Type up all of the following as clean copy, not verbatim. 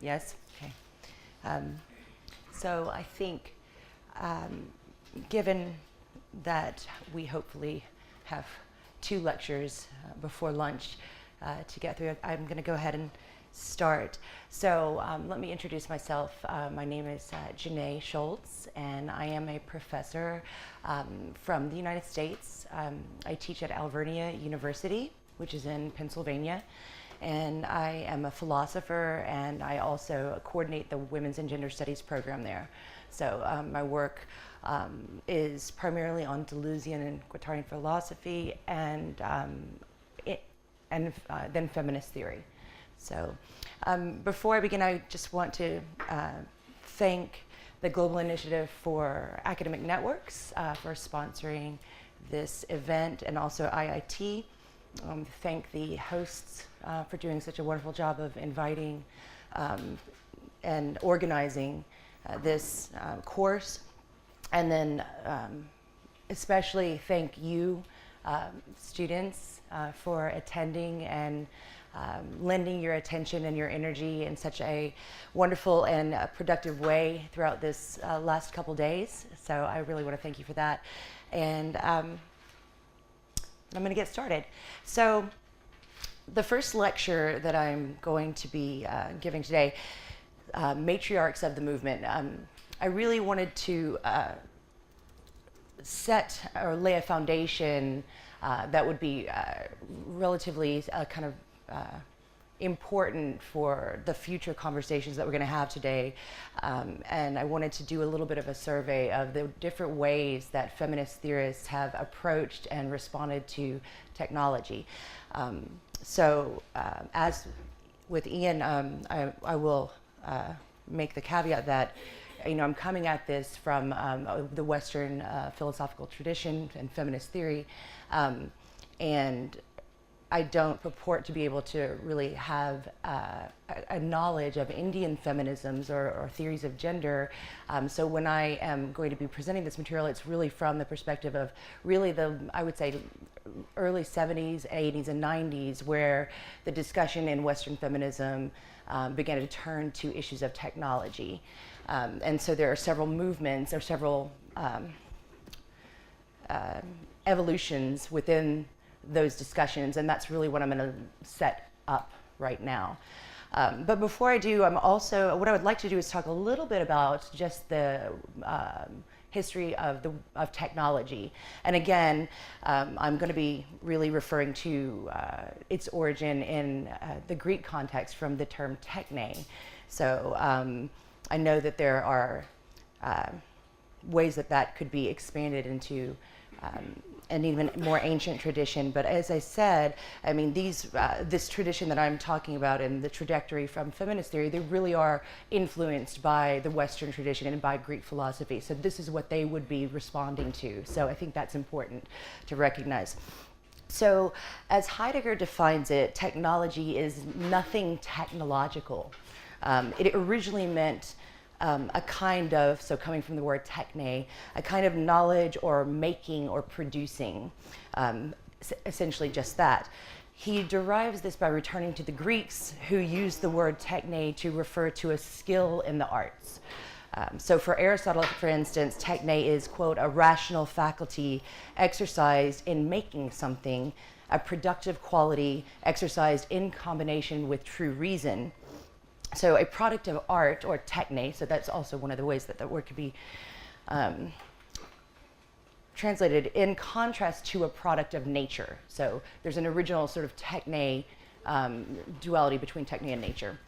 Yes? Okay. So I think, given that we hopefully have 2 lectures before lunch to get through, I'm going to go ahead and start. So let me introduce myself. My name is Janae Schultz, and I am a professor from the United States. I teach at Alvernia University, which is in Pennsylvania. And I am a philosopher, and I also coordinate the Women's and Gender Studies program there. So my work is primarily on Deleuzian and Guattarian philosophy, and then feminist theory. So before I begin, I just want to thank the Global Initiative for Academic Networks for sponsoring this event, and also IIT. Thank the hosts for doing such a wonderful job of inviting and organizing this course. And then especially thank you, students, for attending and lending your attention and your energy in such a wonderful and productive way throughout this last couple days. So I really want to thank you for that. And I'm going to get started. So the first lecture that I'm going to be giving today, Matriarchs of the Movement, I really wanted to set or lay a foundation that would be relatively kind of important for the future conversations that we're going to have today. And I wanted to do a little bit of a survey of the different ways that feminist theorists have approached and responded to technology. So as with Ian, I will make the caveat that I'm coming at this from the Western philosophical tradition and feminist theory, and I don't purport to be able to really have a knowledge of Indian feminisms or theories of gender. So when I am going to be presenting this material, it's really from the perspective of really I would say, early 70s, 80s, and 90s, where the discussion in Western feminism began to turn to issues of technology. And so there are several movements or several evolutions within those discussions, and that's really what I'm going to set up right now. But before I do, what I would like to do is talk a little bit about just the history of technology. And again, I'm going to be really referring to its origin in the Greek context from the term techne. So I know that there are ways that could be expanded into an even more ancient tradition. But as I said, I mean, this tradition that I'm talking about and the trajectory from feminist theory, they really are influenced by the Western tradition and by Greek philosophy. So this is what they would be responding to. So I think that's important to recognize. So as Heidegger defines it, technology is nothing technological. It originally meant a kind of, so coming from the word techne, a kind of knowledge or making or producing, essentially just that. He derives this by returning to the Greeks, who used the word techne to refer to a skill in the arts. So for Aristotle, for instance, techne is, quote, a rational faculty exercised in making something, a productive quality exercised in combination with true reason. So a product of art, or techne, so that's also one of the ways that the word could be translated, in contrast to a product of nature. So there's an original sort of techne duality between techne and nature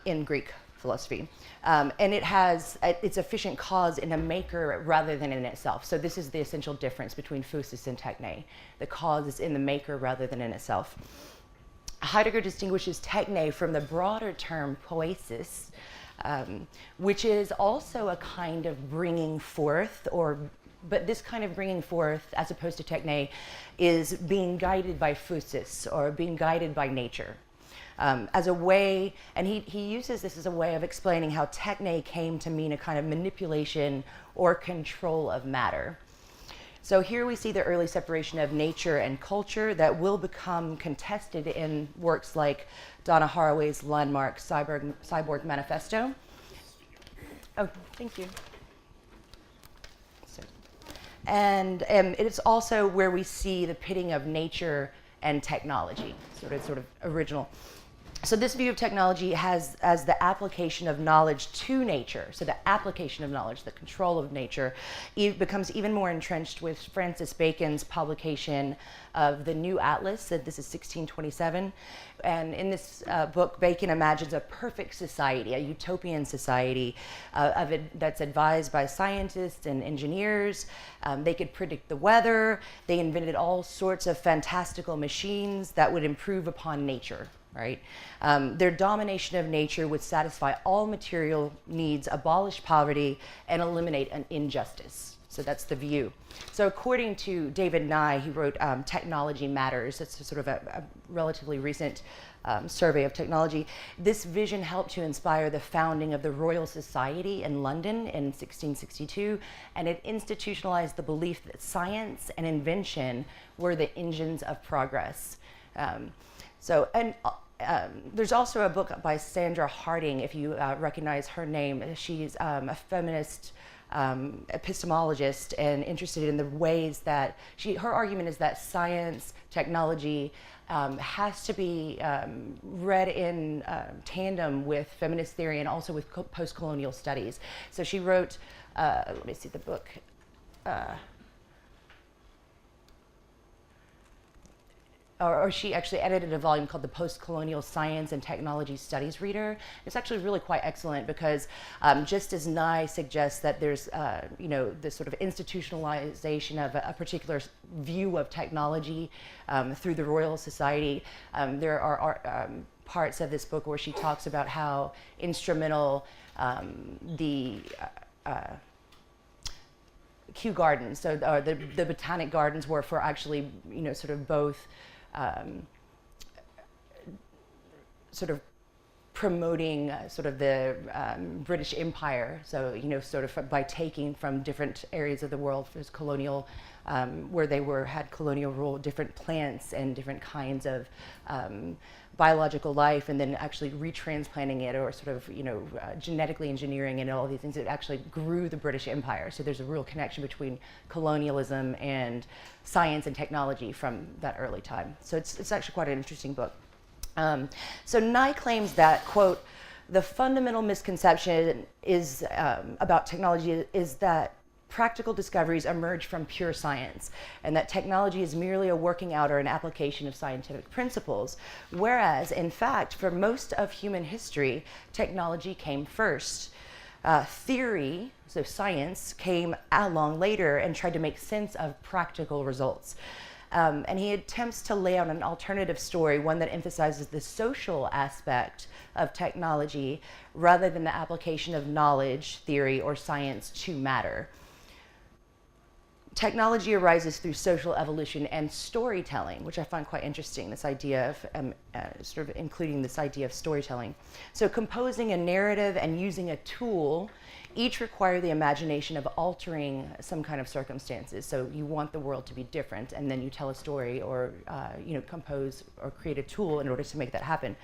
in Greek philosophy. And it has its efficient cause in a maker rather than in itself. So this is the essential difference between physis and techne. The cause is in the maker rather than in itself. Heidegger distinguishes techne from the broader term poiesis, which is also a kind of bringing forth, but this kind of bringing forth, as opposed to techne, is being guided by physis, or being guided by nature. As a way, and he uses this as a way of explaining how techne came to mean a kind of manipulation or control of matter. So here we see the early separation of nature and culture that will become contested in works like Donna Haraway's landmark Cyborg Manifesto. Oh, thank you. And it's also where we see the pitting of nature and technology, sort of original. So this view of technology has as the application of knowledge to nature. So the application of knowledge, the control of nature, becomes even more entrenched with Francis Bacon's publication of the New Atlas. So this is 1627. And in this book, Bacon imagines a perfect society, a utopian society that's advised by scientists and engineers. They could predict the weather. They invented all sorts of fantastical machines that would improve upon nature. Right? Their domination of nature would satisfy all material needs, abolish poverty, and eliminate an injustice. So that's the view. So according to David Nye, he wrote Technology Matters. It's sort of a relatively recent survey of technology. This vision helped to inspire the founding of the Royal Society in London in 1662, and it institutionalized the belief that science and invention were the engines of progress. There's also a book by Sandra Harding, if you recognize her name. She's a feminist epistemologist and interested in the ways that her argument is that science, technology has to be read in tandem with feminist theory and also with post-colonial studies. So she wrote, let me see the book. Or she actually edited a volume called the Post-Colonial Science and Technology Studies Reader. It's actually really quite excellent because just as Nye suggests that there's, this sort of institutionalization of a particular view of technology through the Royal Society, there are parts of this book where she talks about how instrumental the Kew Gardens, so the Botanic Gardens were for actually, sort of both sort of promoting sort of the British Empire. So, sort of by taking from different areas of the world for colonial, where they had colonial rule, different plants and different kinds of biological life, and then actually retransplanting it or sort of, genetically engineering and all these things. It actually grew the British Empire. So there's a real connection between colonialism and science and technology from that early time. So it's actually quite an interesting book. So Nye claims that, quote, the fundamental misconception is about technology is that practical discoveries emerge from pure science, and that technology is merely a working out or an application of scientific principles, whereas, in fact, for most of human history, technology came first. Theory, so science, came along later and tried to make sense of practical results. And he attempts to lay out an alternative story, one that emphasizes the social aspect of technology rather than the application of knowledge, theory, or science to matter. Technology arises through social evolution and storytelling, which I find quite interesting, this idea of sort of including this idea of storytelling. So composing a narrative and using a tool each require the imagination of altering some kind of circumstances. So you want the world to be different, and then you tell a story or compose or create a tool in order to make that happen.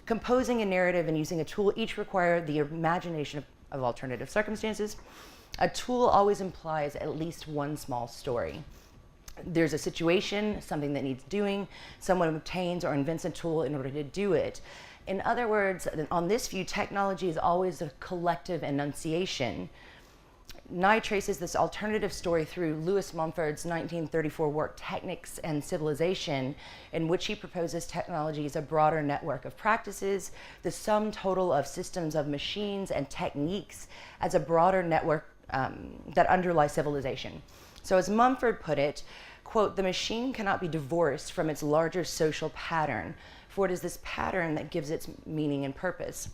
Composing a narrative and using a tool each require the imagination of alternative circumstances. A tool always implies at least one small story. There's a situation, something that needs doing, someone obtains or invents a tool in order to do it. In other words, on this view, technology is always a collective enunciation. Nye traces this alternative story through Lewis Mumford's 1934 work, Technics and Civilization, in which he proposes technology as a broader network of practices, the sum total of systems of machines and techniques as a broader network that underlie civilization. So as Mumford put it, quote, the machine cannot be divorced from its larger social pattern, for it is this pattern that gives its meaning and purpose.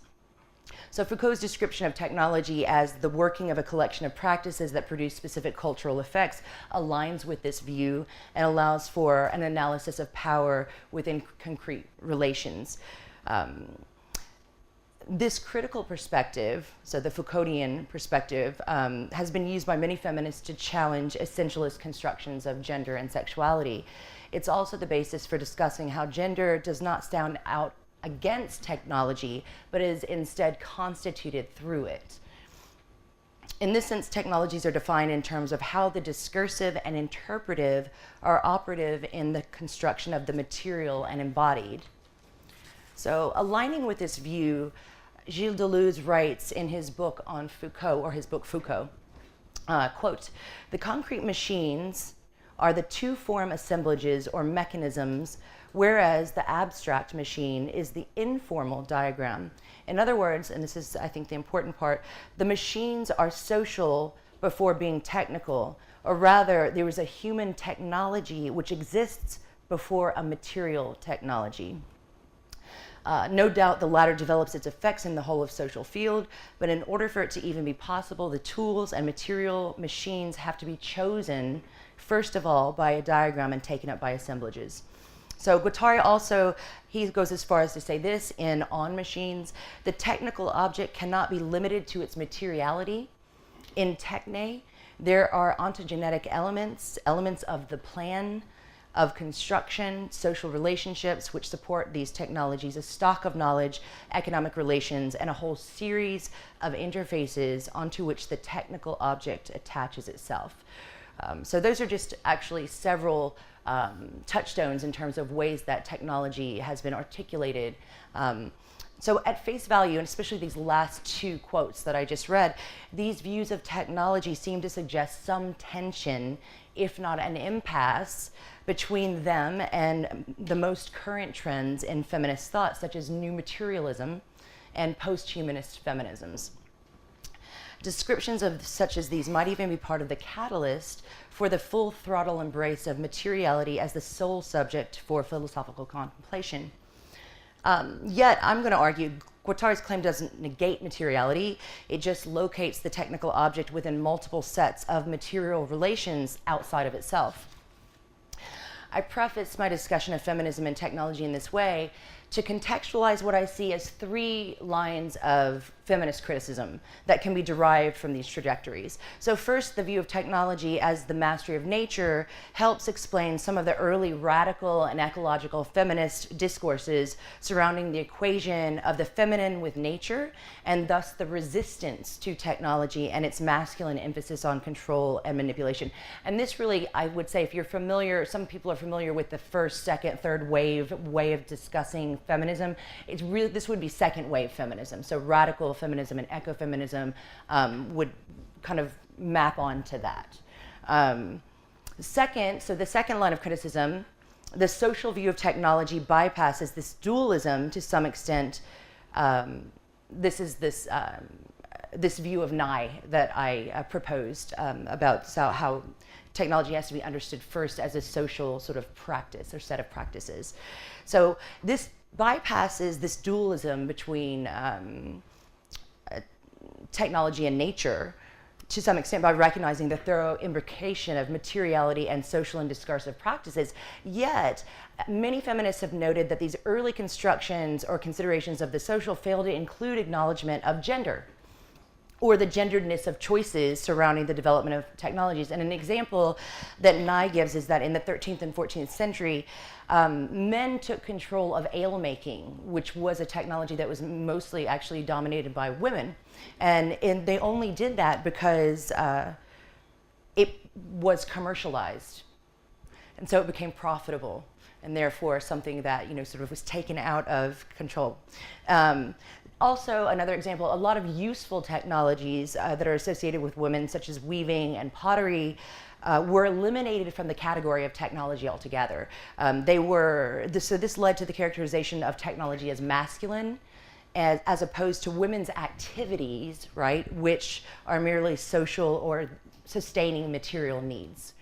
So Foucault's description of technology as the working of a collection of practices that produce specific cultural effects aligns with this view and allows for an analysis of power within concrete relations. This critical perspective, so the Foucauldian perspective, has been used by many feminists to challenge essentialist constructions of gender and sexuality. It's also the basis for discussing how gender does not stand out against technology, but is instead constituted through it. In this sense, technologies are defined in terms of how the discursive and interpretive are operative in the construction of the material and embodied. So, aligning with this view, Gilles Deleuze writes in his book on Foucault, or his book Foucault, quote, "The concrete machines are the two-form assemblages or mechanisms, whereas the abstract machine is the informal diagram." In other words, and this is, I think, the important part, the machines are social before being technical, or rather, there is a human technology which exists before a material technology. No doubt the latter develops its effects in the whole of social field, but in order for it to even be possible, the tools and material machines have to be chosen, first of all, by a diagram and taken up by assemblages. So Guattari also, he goes as far as to say this in On Machines: the technical object cannot be limited to its materiality. In techne, there are ontogenetic elements, elements of the plan, of construction, social relationships which support these technologies, a stock of knowledge, economic relations, and a whole series of interfaces onto which the technical object attaches itself. So those are just actually several touchstones in terms of ways that technology has been articulated. So at face value, and especially these last two quotes that I just read, these views of technology seem to suggest some tension, if not an impasse, between them and the most current trends in feminist thought, such as new materialism and post-humanist feminisms. Descriptions of such as these might even be part of the catalyst for the full throttle embrace of materiality as the sole subject for philosophical contemplation. Yet, I'm going to argue, Guattari's claim doesn't negate materiality, it just locates the technical object within multiple sets of material relations outside of itself. I preface my discussion of feminism and technology in this way to contextualize what I see as three lines of feminist criticism that can be derived from these trajectories. So first, the view of technology as the mastery of nature helps explain some of the early radical and ecological feminist discourses surrounding the equation of the feminine with nature, and thus the resistance to technology and its masculine emphasis on control and manipulation. And this really, I would say, if you're familiar, some people are familiar with the first, second, third wave way of discussing feminism, it's really, this would be second wave feminism. So radical feminism and ecofeminism would kind of map onto that. Second, so the second line of criticism, the social view of technology bypasses this dualism to some extent. This is this view of Nye that I proposed about how technology has to be understood first as a social sort of practice or set of practices. So this bypasses this dualism between technology and nature to some extent by recognizing the thorough imbrication of materiality and social and discursive practices. Yet, many feminists have noted that these early constructions or considerations of the social fail to include acknowledgement of gender, or the genderedness of choices surrounding the development of technologies. And an example that Nye gives is that in the 13th and 14th century, men took control of ale making, which was a technology that was mostly actually dominated by women. And they only did that because it was commercialized. And so it became profitable, and therefore something that, sort of was taken out of control. Also, another example, a lot of useful technologies that are associated with women, such as weaving and pottery, were eliminated from the category of technology altogether. So this led to the characterization of technology as masculine, as opposed to women's activities, right, which are merely social or sustaining material needs.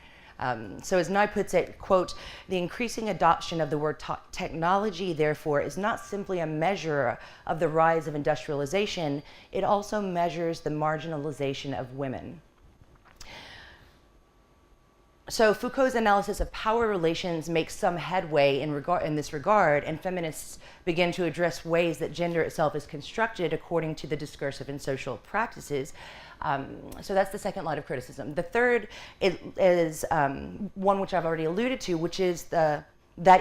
So as Nye puts it, quote, "The increasing adoption of the word technology, therefore, is not simply a measure of the rise of industrialization, it also measures the marginalization of women." So Foucault's analysis of power relations makes some headway in this regard, and feminists begin to address ways that gender itself is constructed according to the discursive and social practices. So that's the second line of criticism. The third is one which I've already alluded to, which is that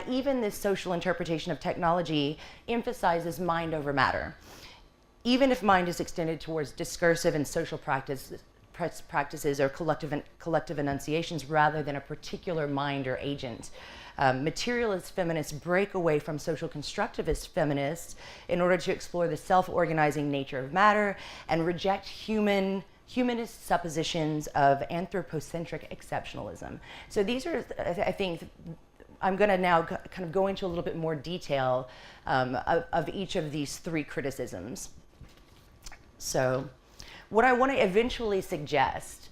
even this social interpretation of technology emphasizes mind over matter. Even if mind is extended towards discursive and social practices or collective enunciations rather than a particular mind or agent. Materialist feminists break away from social constructivist feminists in order to explore the self-organizing nature of matter and reject humanist suppositions of anthropocentric exceptionalism. So these are, I think, I'm going to now kind of go into a little bit more detail of each of these three criticisms. So what I want to eventually suggest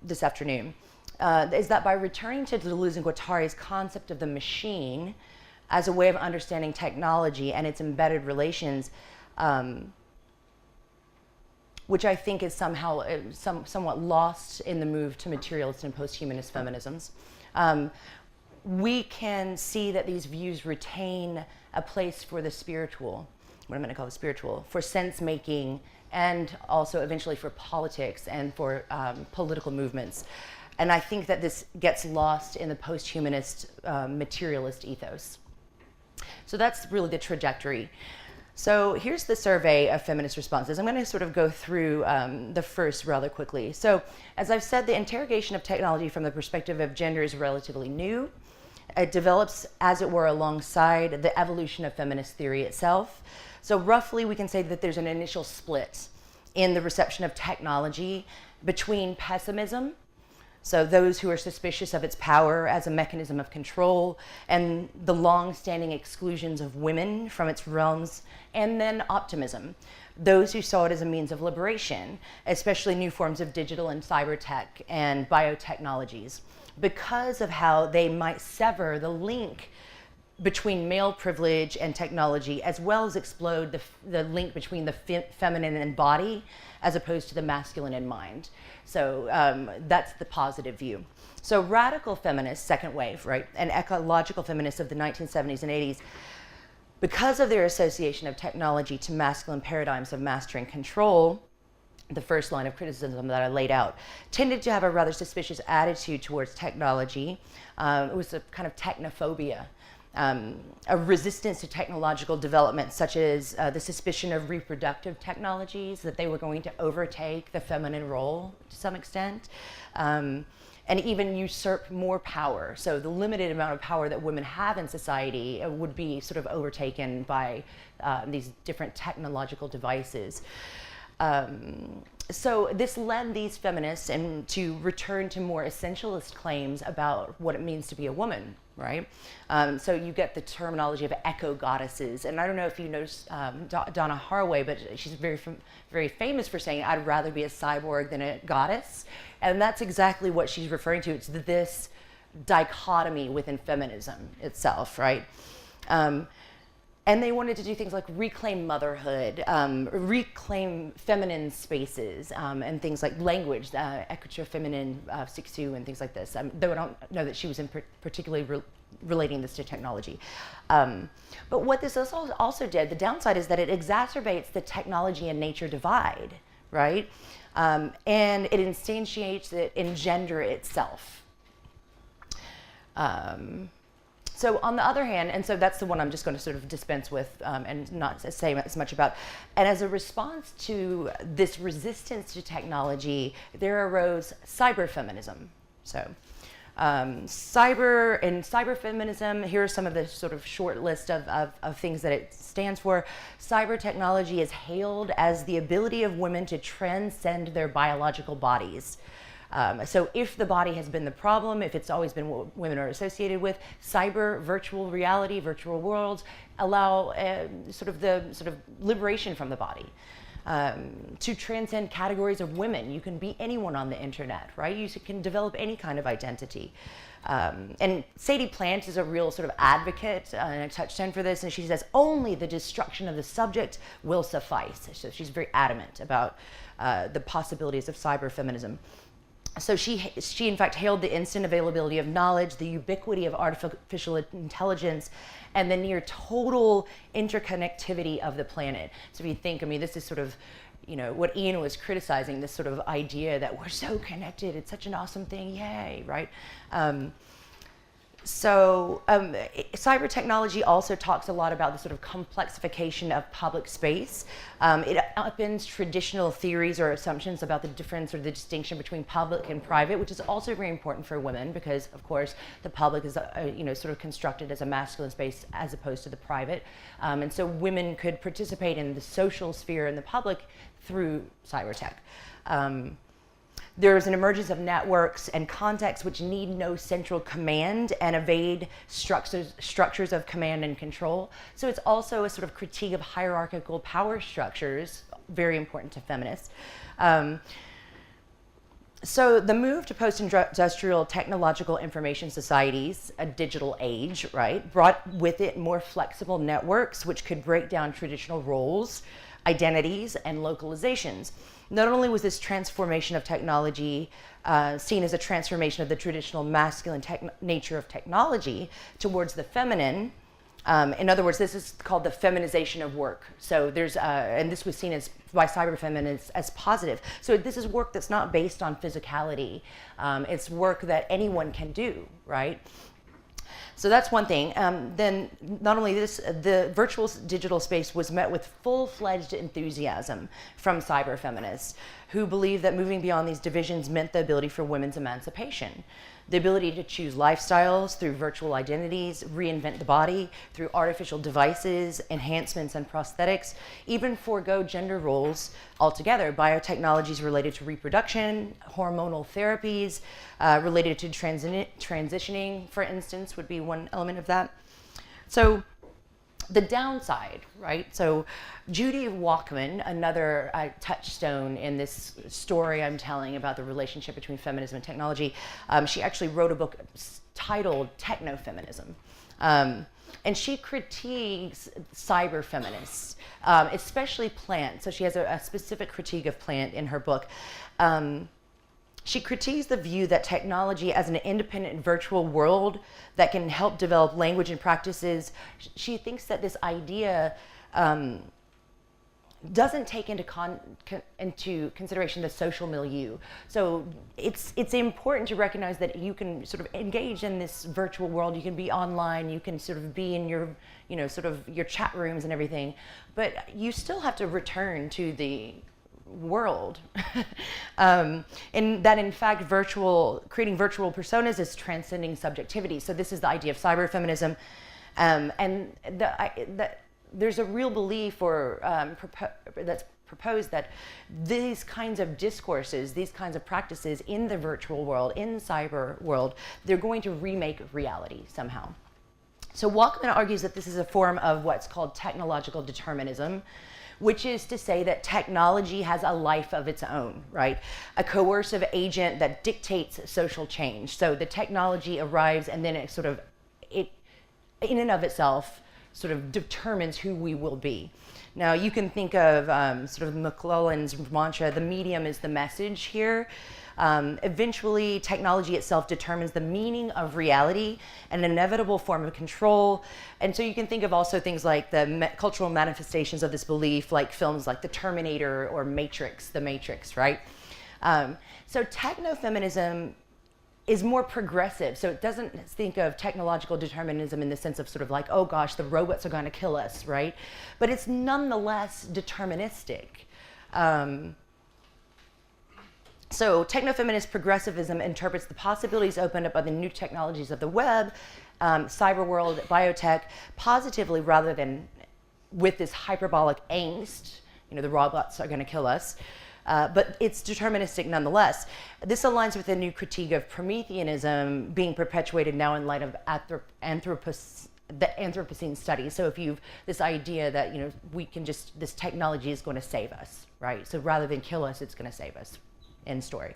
this afternoon is that by returning to Deleuze and Guattari's concept of the machine as a way of understanding technology and its embedded relations, which I think is somehow somewhat lost in the move to materialist and post-humanist feminisms, we can see that these views retain a place for the spiritual, what I'm going to call the spiritual, for sense-making, and also eventually for politics and for political movements. And I think that this gets lost in the post-humanist materialist ethos. So that's really the trajectory. So here's the survey of feminist responses. I'm going to sort of go through the first rather quickly. So as I've said, the interrogation of technology from the perspective of gender is relatively new. It develops, as it were, alongside the evolution of feminist theory itself. So roughly, we can say that there's an initial split in the reception of technology between pessimism, so those who are suspicious of its power as a mechanism of control, and the long-standing exclusions of women from its realms, and then optimism, those who saw it as a means of liberation, especially new forms of digital and cyber tech and biotechnologies, because of how they might sever the link between male privilege and technology, as well as explode the link between the feminine and body, as opposed to the masculine and mind. So that's the positive view. So radical feminists, second wave, right, and ecological feminists of the 1970s and 80s, because of their association of technology to masculine paradigms of mastery and control, the first line of criticism that I laid out, tended to have a rather suspicious attitude towards technology. It was a kind of technophobia. A resistance to technological development, such as the suspicion of reproductive technologies, that they were going to overtake the feminine role to some extent, and even usurp more power. So the limited amount of power that women have in society would be sort of overtaken by these different technological devices. So this led these feminists to return to more essentialist claims about what it means to be a woman, right? So you get the terminology of eco-goddesses. And I don't know if you know Donna Haraway, but she's very famous for saying, I'd rather be a cyborg than a goddess. And that's exactly what she's referring to. It's this dichotomy within feminism itself, right? And they wanted to do things like reclaim motherhood, reclaim feminine spaces, and things like language, Ecological Feminist 62 and things like this. Though I don't know that she was particularly relating this to technology. But what this also did, the downside is that it exacerbates the technology and nature divide, right? And it instantiates it in gender itself. So on the other hand, and so that's the one I'm just going to sort of dispense with and not say as much about. And as a response to this resistance to technology, there arose cyberfeminism. So cyber feminism, here are some of the sort of short list of things that it stands for. Cyber technology is hailed as the ability of women to transcend their biological bodies. So if the body has been the problem, if it's always been what women are associated with, cyber, virtual reality, virtual worlds allow sort of liberation from the body. To transcend categories of women. You can be anyone on the internet, right? You can develop any kind of identity. And Sadie Plant is a real sort of advocate and a touchstone for this, and she says only the destruction of the subject will suffice. So she's very adamant about the possibilities of cyber feminism. So she in fact hailed the instant availability of knowledge, the ubiquity of artificial intelligence, and the near total interconnectivity of the planet. So if you think, I mean, this is sort of, what Ian was criticizing, this sort of idea that we're so connected, it's such an awesome thing, yay, right? Cyber technology also talks a lot about the sort of complexification of public space. It upends traditional theories or assumptions about the difference or the distinction between public and private, which is also very important for women because, of course, the public is, sort of constructed as a masculine space as opposed to the private. And so women could participate in the social sphere and the public through cyber tech. There is an emergence of networks and contexts which need no central command and evade structures of command and control. So it's also a sort of critique of hierarchical power structures, very important to feminists. So the move to post-industrial technological information societies, a digital age, right, brought with it more flexible networks which could break down traditional roles, identities, and localizations. Not only was this transformation of technology seen as a transformation of the traditional masculine nature of technology towards the feminine, in other words, this is called the feminization of work. So there's, and this was seen as by cyber feminists as positive. So this is work that's not based on physicality. It's work that anyone can do, right? So that's one thing. Then not only this, the virtual digital space was met with full-fledged enthusiasm from cyber feminists who believed that moving beyond these divisions meant the ability for women's emancipation. The ability to choose lifestyles through virtual identities, reinvent the body through artificial devices, enhancements and prosthetics, even forego gender roles altogether. Biotechnologies related to reproduction, hormonal therapies, related to transitioning, for instance, would be one element of that. So the downside, right? So Judy Walkman, another touchstone in this story I'm telling about the relationship between feminism and technology, she actually wrote a book titled Techno Feminism. And she critiques cyber feminists, especially plant. So she has a specific critique of plant in her book. She critiques the view that technology as an independent virtual world that can help develop language and practices. She thinks that this idea doesn't take into consideration the social milieu. So it's important to recognize that you can sort of engage in this virtual world. You can be online. You can sort of be in your, sort of your chat rooms and everything, but you still have to return to the world. And that in fact creating virtual personas is transcending subjectivity. So this is the idea of cyber feminism, and that there's a real belief that's proposed that these kinds of discourses, these kinds of practices in the virtual world, in cyber world, they're going to remake reality somehow. So Walkman argues that this is a form of what's called technological determinism, which is to say that technology has a life of its own, right? A coercive agent that dictates social change. So the technology arrives and then it in and of itself sort of determines who we will be. Now you can think of sort of McClellan's mantra, the medium is the message here. Eventually, technology itself determines the meaning of reality, an inevitable form of control. And so you can think of also things like the cultural manifestations of this belief, like films like The Terminator or The Matrix, right? So techno-feminism is more progressive. So it doesn't think of technological determinism in the sense of sort of like, oh gosh, the robots are going to kill us, right? But it's nonetheless deterministic. So techno-feminist progressivism interprets the possibilities opened up by the new technologies of the web, cyber world, biotech, positively rather than with this hyperbolic angst, the robots are going to kill us. But it's deterministic nonetheless. This aligns with a new critique of Prometheanism being perpetuated now in light of the Anthropocene studies. So if this idea that, this technology is going to save us, right? So rather than kill us, it's going to save us. End story.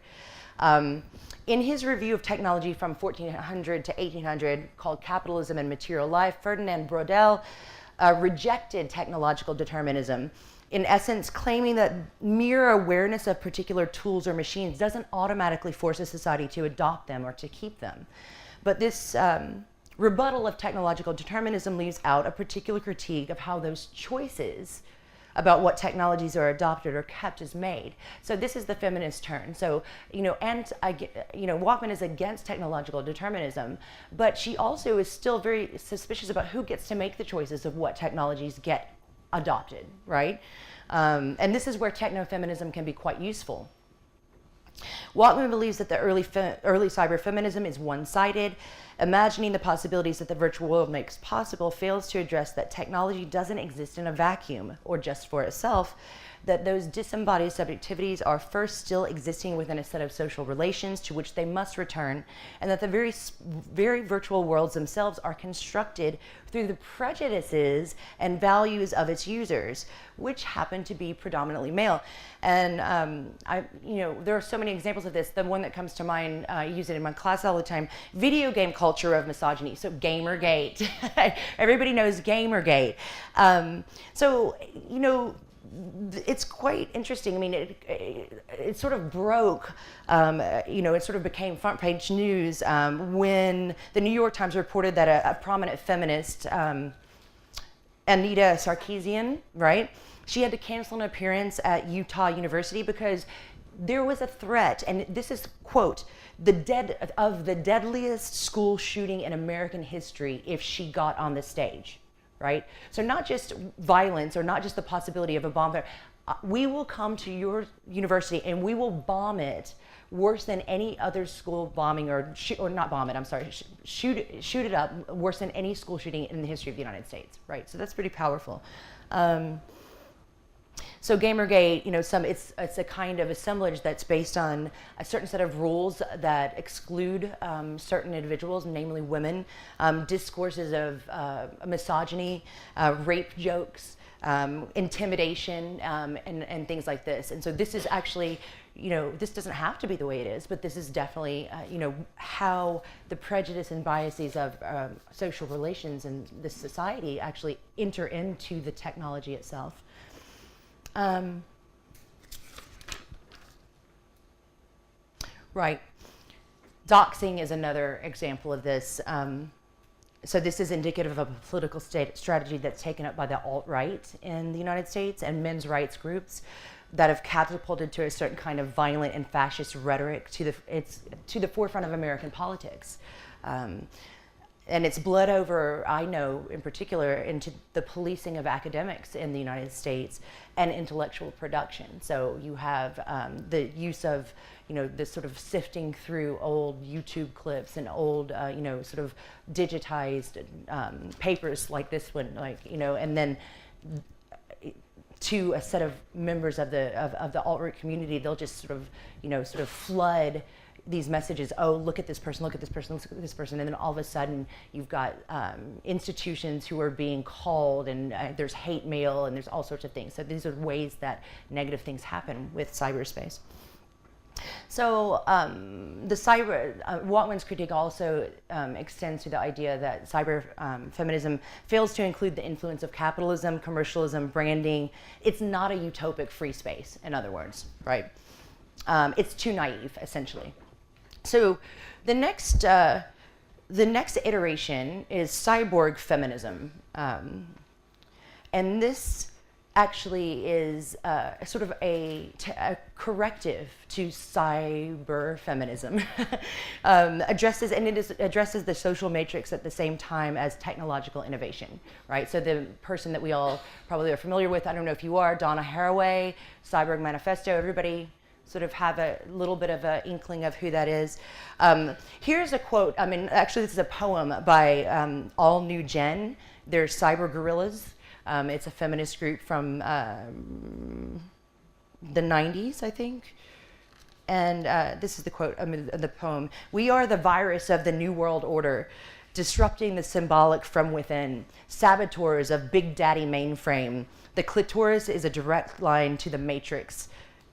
In his review of technology from 1400 to 1800 called Capitalism and Material Life, Ferdinand Brodel rejected technological determinism in essence, claiming that mere awareness of particular tools or machines doesn't automatically force a society to adopt them or to keep them. But this rebuttal of technological determinism leaves out a particular critique of how those choices about what technologies are adopted or kept is made. So this is the feminist turn. So, Walkman is against technological determinism, but she also is still very suspicious about who gets to make the choices of what technologies get adopted, right? And this is where techno feminism can be quite useful. Walkman believes that the early cyber feminism is one-sided. Imagining the possibilities that the virtual world makes possible fails to address that technology doesn't exist in a vacuum or just for itself, that those disembodied subjectivities are first still existing within a set of social relations to which they must return, and that the very virtual worlds themselves are constructed through the prejudices and values of its users, which happen to be predominantly male. And there are so many examples of this. The one that comes to mind, I use it in my class all the time, video game culture of misogyny. So Gamergate, everybody knows Gamergate. It's quite interesting. I mean, it sort of broke, it sort of became front page news when the New York Times reported that a prominent feminist, Anita Sarkeesian, right? She had to cancel an appearance at Utah University because there was a threat, and this is, quote, the deadliest school shooting in American history if she got on the stage. Right? So not just violence or not just the possibility of a bomb, but we will come to your university and we will bomb it worse than any other school bombing or not bomb it, I'm sorry, shoot it up worse than any school shooting in the history of the United States, right? So that's pretty powerful. So Gamergate, it's a kind of assemblage that's based on a certain set of rules that exclude certain individuals, namely women, discourses of misogyny, rape jokes, intimidation, and things like this. And so this is actually, this doesn't have to be the way it is, but this is definitely, how the prejudice and biases of social relations in this society actually enter into the technology itself. Right. Doxing is another example of this. So this is indicative of a political strategy that's taken up by the alt-right in the United States and men's rights groups that have catapulted to a certain kind of violent and fascist rhetoric to the forefront of American politics. And it's bled over, I know in particular, into the policing of academics in the United States and intellectual production. So you have the use of, this sort of sifting through old YouTube clips and old, sort of digitized papers like this one, and then to a set of members of the alt-right community, they'll just sort of flood these messages. Oh, look at this person, look at this person, look at this person. And then all of a sudden you've got institutions who are being called, and there's hate mail, and there's all sorts of things. So these are ways that negative things happen with cyberspace. So Walkman's critique also extends to the idea that cyber feminism fails to include the influence of capitalism, commercialism, branding. It's not a utopic free space, in other words, right? It's too naive, essentially. So the next iteration is cyborg feminism. And this actually is sort of a corrective to cyber feminism. Addresses the social matrix at the same time as technological innovation, right? So the person that we all probably are familiar with, I don't know if you are, Donna Haraway, Cyborg Manifesto, everybody sort of have a little bit of an inkling of who that is. Here's a quote. I mean, actually, this is a poem by All New Gen. They're cyber gorillas. It's a feminist group from the 90s, I think. And this is the quote, the poem. "We are the virus of the New World Order, disrupting the symbolic from within, saboteurs of Big Daddy mainframe. The clitoris is a direct line to the matrix.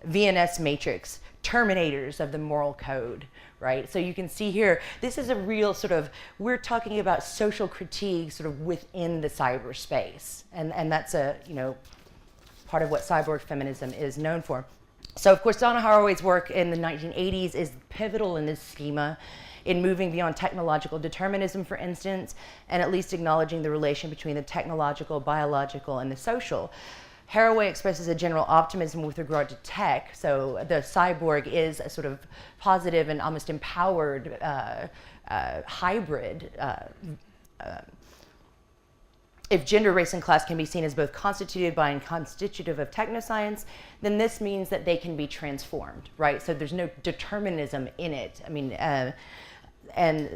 VNS matrix, terminators of the moral code," right? So you can see here, this is a real sort of, we're talking about social critique sort of within the cyberspace. And that's a, part of what cyborg feminism is known for. So of course, Donna Haraway's work in the 1980s is pivotal in this schema, in moving beyond technological determinism, for instance, and at least acknowledging the relation between the technological, biological, and the social. Haraway expresses a general optimism with regard to tech, so the cyborg is a sort of positive and almost empowered hybrid. If gender, race, and class can be seen as both constituted by and constitutive of technoscience, then this means that they can be transformed, right? So there's no determinism in it. I mean, and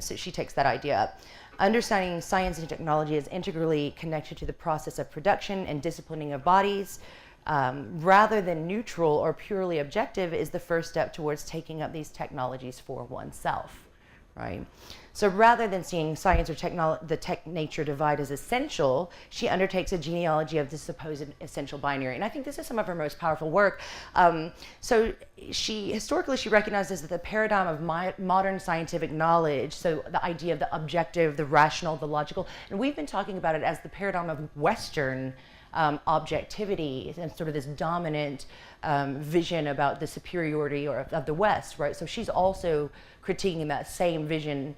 so she takes that idea up. Understanding science and technology is integrally connected to the process of production and disciplining of bodies, rather than neutral or purely objective, is the first step towards taking up these technologies for oneself, right? So rather than seeing science or the tech-nature divide as essential, she undertakes a genealogy of the supposed essential binary. And I think this is some of her most powerful work. So historically, she recognizes that the paradigm of modern scientific knowledge, so the idea of the objective, the rational, the logical, and we've been talking about it as the paradigm of Western objectivity and sort of this dominant vision about the superiority of the West, right? So she's also critiquing that same vision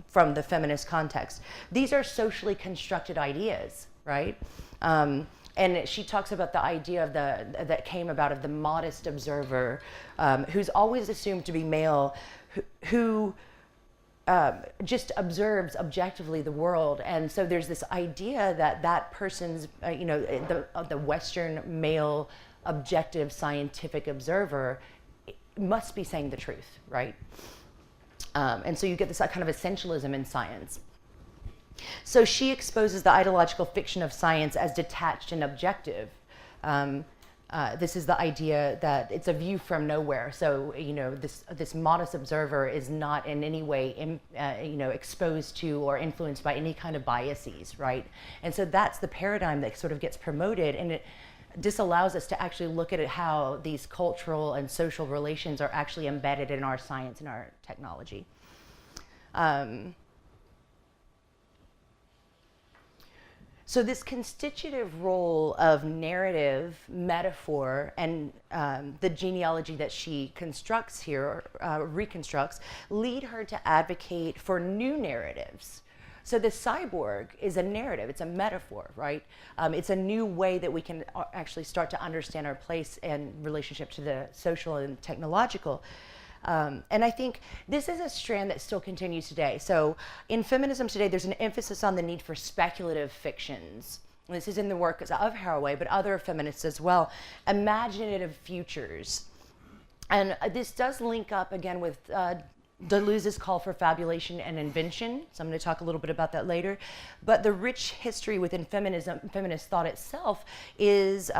from the feminist context. These are socially constructed ideas, right? And she talks about the idea of that came about of the modest observer, who's always assumed to be male, who just observes objectively the world. And so there's this idea that that person's, the Western male objective scientific observer must be saying the truth, right? And so you get this kind of essentialism in science. So she exposes the ideological fiction of science as detached and objective. This is the idea that it's a view from nowhere. So, this modest observer is not in any way, exposed to or influenced by any kind of biases, right? And so that's the paradigm that sort of gets promoted, and it disallows us to actually look at how these cultural and social relations are actually embedded in our science and our technology. So this constitutive role of narrative, metaphor, and the genealogy that she constructs here, reconstructs, lead her to advocate for new narratives. So the cyborg is a narrative, it's a metaphor, right? It's a new way that we can actually start to understand our place in relationship to the social and technological. And I think this is a strand that still continues today. So in feminism today, there's an emphasis on the need for speculative fictions. And this is in the work of Haraway, but other feminists as well. Imaginative futures. And this does link up again with Deleuze's call for fabulation and invention. So I'm going to talk a little bit about that later. But the rich history within feminism, feminist thought itself is,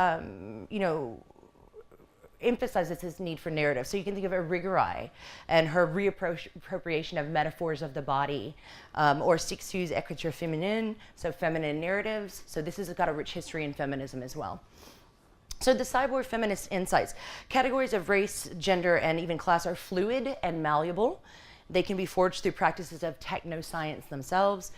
emphasizes this need for narrative. So you can think of Haraway and her reappropriation of metaphors of the body, or Sixtu's écriture féminine, so feminine narratives. So this has got a rich history in feminism as well. So the cyborg feminist insights. Categories of race, gender, and even class are fluid and malleable. They can be forged through practices of technoscience themselves.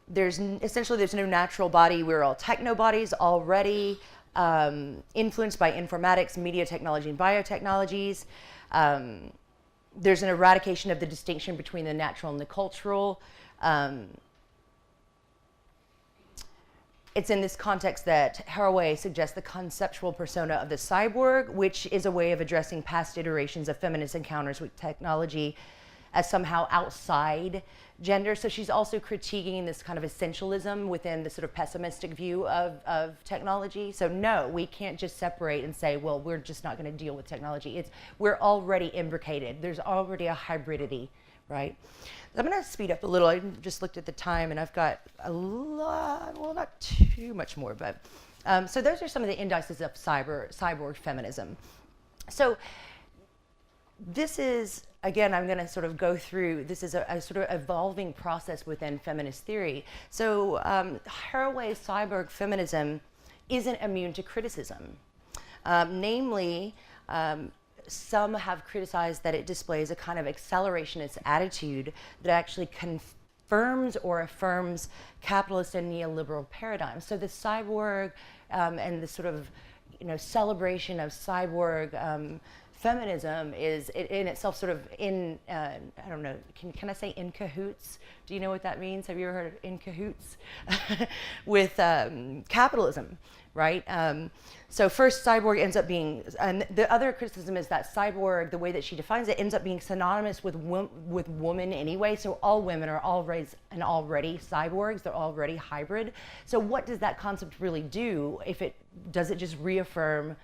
There's no natural body. We're all techno bodies already, influenced by informatics, media technology, and biotechnologies. There's an eradication of the distinction between the natural and the cultural. It's in this context that Haraway suggests the conceptual persona of the cyborg, which is a way of addressing past iterations of feminist encounters with technology as somehow outside gender. So she's also critiquing this kind of essentialism within the sort of pessimistic view of technology. So no, we can't just separate and say, well, we're just not going to deal with technology. We're already imbricated. There's already a hybridity, right? I'm going to speed up a little. I just looked at the time, and I've got a lot, well, not too much more, but so those are some of the indices of cyborg feminism. So this is, again, I'm going to sort of go through, this is a sort of evolving process within feminist theory. So Haraway's cyborg feminism isn't immune to criticism. Namely, some have criticized that it displays a kind of accelerationist attitude that actually confirms or affirms capitalist and neoliberal paradigms. So the cyborg and the sort of, celebration of cyborg feminism is in itself sort of I don't know, can I say in cahoots? Do you know what that means? Have you ever heard of in cahoots? With capitalism, right? So first, cyborg ends up being, and the other criticism is that cyborg, the way that she defines it, ends up being synonymous with woman anyway. So all women are already cyborgs, they're already hybrid. So what does that concept really do? Does it just reaffirm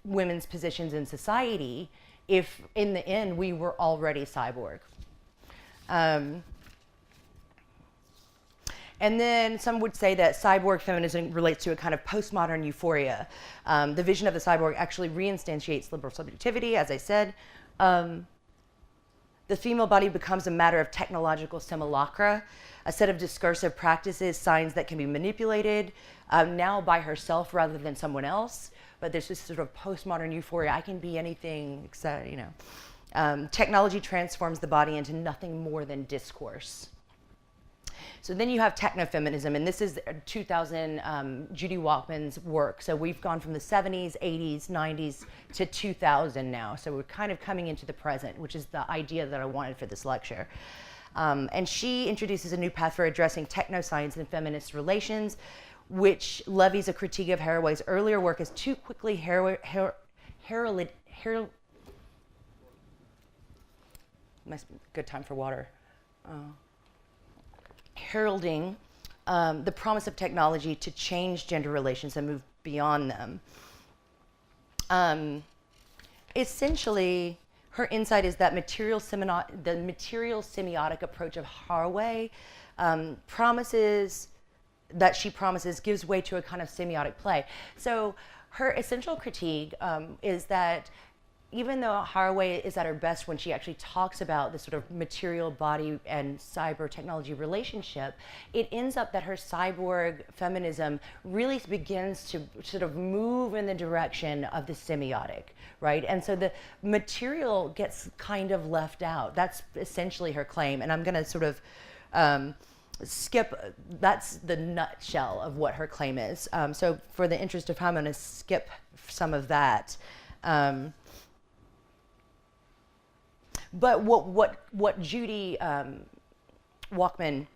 women's positions in society if in the end we were already cyborg? And then some would say that cyborg feminism relates to a kind of postmodern euphoria. The vision of the cyborg actually reinstantiates liberal subjectivity, as I said. The female body becomes a matter of technological simulacra, a set of discursive practices, signs that can be manipulated, now by herself rather than someone else. But there's this sort of postmodern euphoria. I can be anything, except, technology transforms the body into nothing more than discourse. So then you have Techno Feminism, and this is 2000 Judy Walkman's work. So we've gone from the 70s, 80s, 90s to 2000 now. So we're kind of coming into the present, which is the idea that I wanted for this lecture. And she introduces a new path for addressing techno-science and feminist relations, which levies a critique of Haraway's earlier work as too quickly good time for water. Heralding the promise of technology to change gender relations and move beyond them. Essentially, her insight is that the material semiotic approach of Haraway gives way to a kind of semiotic play. So her essential critique is that even though Haraway is at her best when she actually talks about the sort of material body and cyber technology relationship, it ends up that her cyborg feminism really begins to sort of move in the direction of the semiotic, right? And so the material gets kind of left out. That's essentially her claim. And I'm going to sort of skip, that's the nutshell of what her claim is. So for the interest of time, I'm going to skip some of that. But what Judy Walkman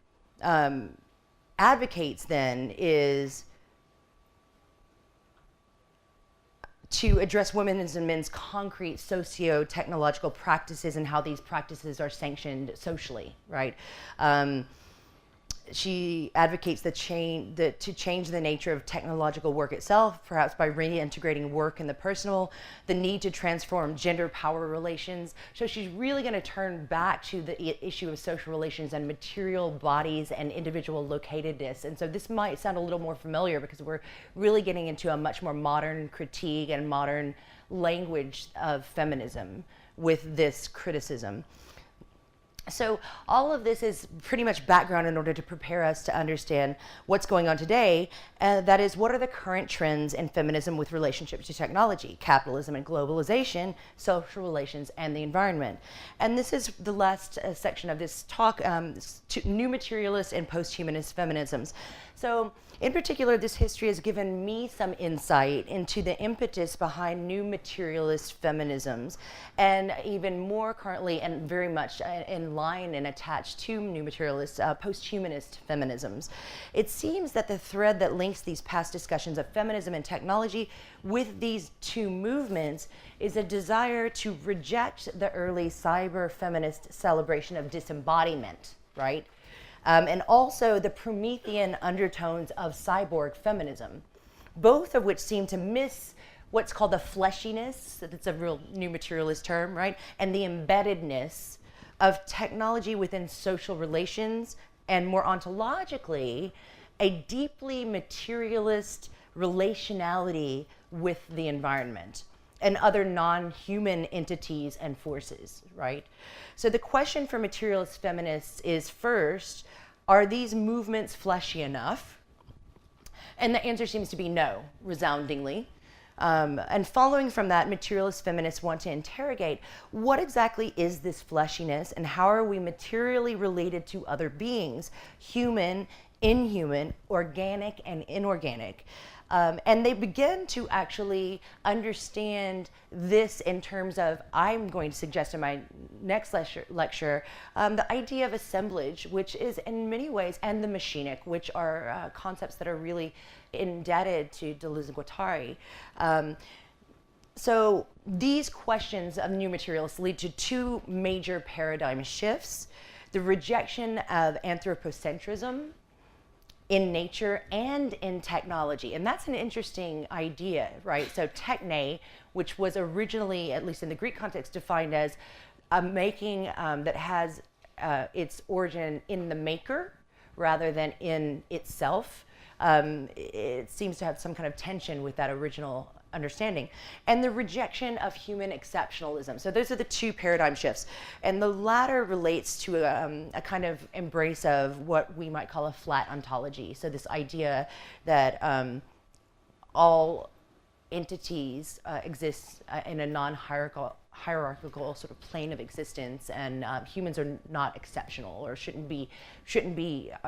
advocates then is to address women's and men's concrete socio-technological practices and how these practices are sanctioned socially, right? She advocates to change the nature of technological work itself, perhaps by reintegrating work in the personal, the need to transform gender power relations. So she's really going to turn back to the issue of social relations and material bodies and individual locatedness. And so this might sound a little more familiar because we're really getting into a much more modern critique and modern language of feminism with this criticism. So all of this is pretty much background in order to prepare us to understand what's going on today. That is, what are the current trends in feminism with relationship to technology, capitalism and globalization, social relations, and the environment. And this is the last section of this talk, new materialist and post-humanist feminisms. So in particular, this history has given me some insight into the impetus behind new materialist feminisms, and even more currently and very much in line and attached to new materialist post-humanist feminisms. It seems that the thread that links these past discussions of feminism and technology with these two movements is a desire to reject the early cyber feminist celebration of disembodiment, right? And also the Promethean undertones of cyborg feminism, both of which seem to miss what's called the fleshiness, that's a real new materialist term, right? And the embeddedness of technology within social relations, and more ontologically, a deeply materialist relationality with the environment and other non-human entities and forces, right? So the question for materialist feminists is, first, are these movements fleshy enough? And the answer seems to be no, resoundingly. And following from that, materialist feminists want to interrogate what exactly is this fleshiness and how are we materially related to other beings, human, inhuman, organic, and inorganic. And they begin to actually understand this in terms of, I'm going to suggest in my next lecture the idea of assemblage, which is in many ways, and the machinic, which are concepts that are really indebted to Deleuze and Guattari. So these questions of new materialists lead to two major paradigm shifts: the rejection of anthropocentrism in nature and in technology. And that's an interesting idea, right? So techne, which was originally, at least in the Greek context, defined as a making that has its origin in the maker rather than in itself. It seems to have some kind of tension with that original understanding. And the rejection of human exceptionalism. So those are the two paradigm shifts. And the latter relates to a kind of embrace of what we might call a flat ontology. So this idea that all entities exist in a non-hierarchical sort of plane of existence, and humans are not exceptional or shouldn't be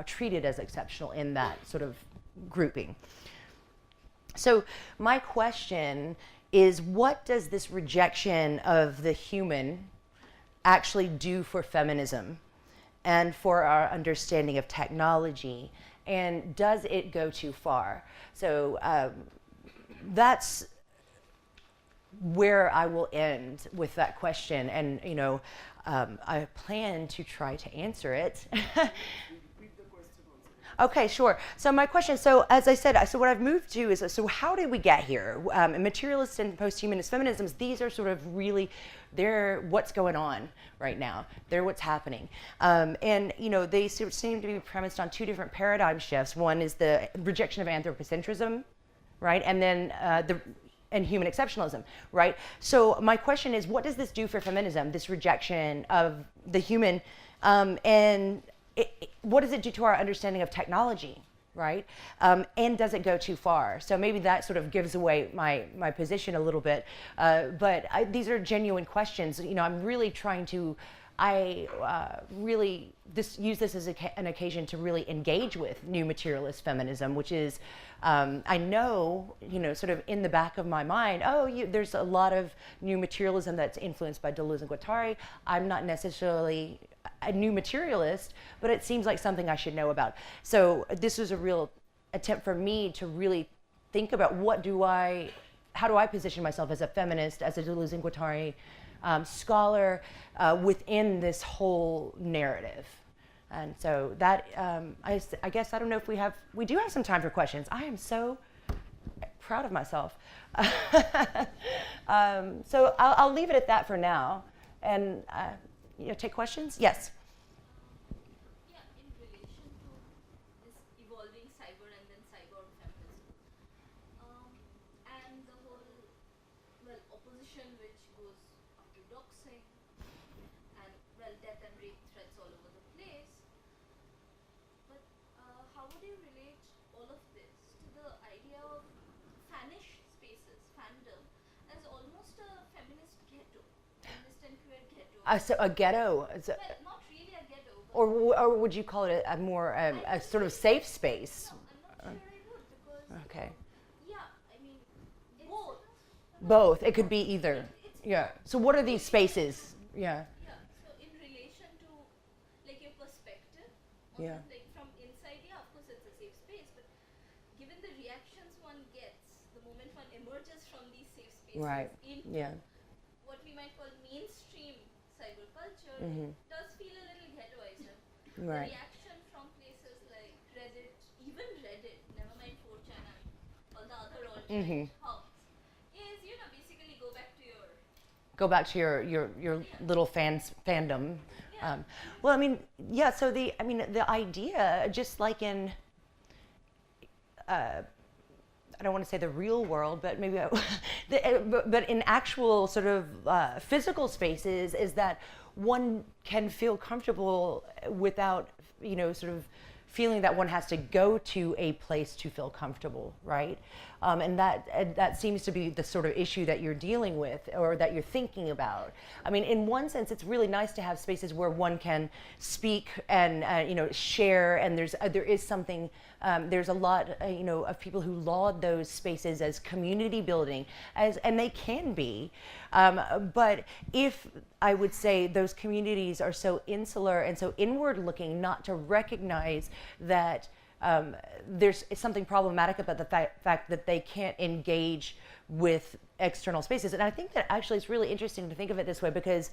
treated as exceptional in that sort of grouping. So my question is, what does this rejection of the human actually do for feminism and for our understanding of technology? And does it go too far? So that's where I will end with that question. And, you know, I plan to try to answer it. Okay, sure. So my question, so as I said, so what I've moved to is, so how did we get here? Materialist and post-humanist feminisms, these are sort of really, they're what's going on right now. They're what's happening. And, you know, they seem to be premised on two different paradigm shifts. One is the rejection of anthropocentrism, right? And then and human exceptionalism, right? So my question is, what does this do for feminism, this rejection of the human, and what does it do to our understanding of technology, right? And does it go too far? So maybe that sort of gives away my position a little bit. But these are genuine questions. You know, I'm really trying to, use this as an occasion to really engage with new materialist feminism, which is, I know, you know, sort of in the back of my mind, there's a lot of new materialism that's influenced by Deleuze and Guattari. I'm not necessarily a new materialist, but it seems like something I should know about. So this was a real attempt for me to really think about how do I position myself as a feminist, as a Deleuze and Guattari scholar within this whole narrative. And so that, I guess, I don't know if we do have some time for questions. I am so proud of myself. So I'll leave it at that for now. And you know, take questions? Yes. Yeah, in relation to this evolving cyber and then cyborg feminism, and the whole, opposition which goes up to doxing, and, death and rape threats all over the place. But how would you relate all of this to the idea of fanish spaces, fandom, as almost a feminist ghetto? Feminist and queer ghetto. So a ghetto? Well, not really a ghetto. Or would you call it a more a sort of safe space? No, I'm not sure I would, because Okay. yeah, I mean, both. Both. It could be either. Yeah. So what are these spaces? Yeah. Yeah. So in relation to your perspective, Yeah. from inside, of course it's a safe space, but given the reactions one gets the moment one emerges from these safe spaces Right. into what we might call mainstream cyberculture, it does feel a little ghettoized. Right. The reaction from places like Reddit, even Reddit, never mind 4chan and all the other alternate hubs, is, basically go back to your little fandom. Yeah. Well, I mean, yeah. So the idea, just like in, I don't want to say the real world, but maybe, but in actual sort of physical spaces, is that one can feel comfortable without, sort of feeling that one has to go to a place to feel comfortable, right? and that seems to be the sort of issue that you're dealing with or that you're thinking about. I mean, in one sense, it's really nice to have spaces where one can speak and share, and there is something. There's a lot, of people who laud those spaces as community building, and they can be. But if I would say those communities are so insular and so inward-looking, not to recognize that there's something problematic about the fact that they can't engage with external spaces. And I think that actually it's really interesting to think of it this way, because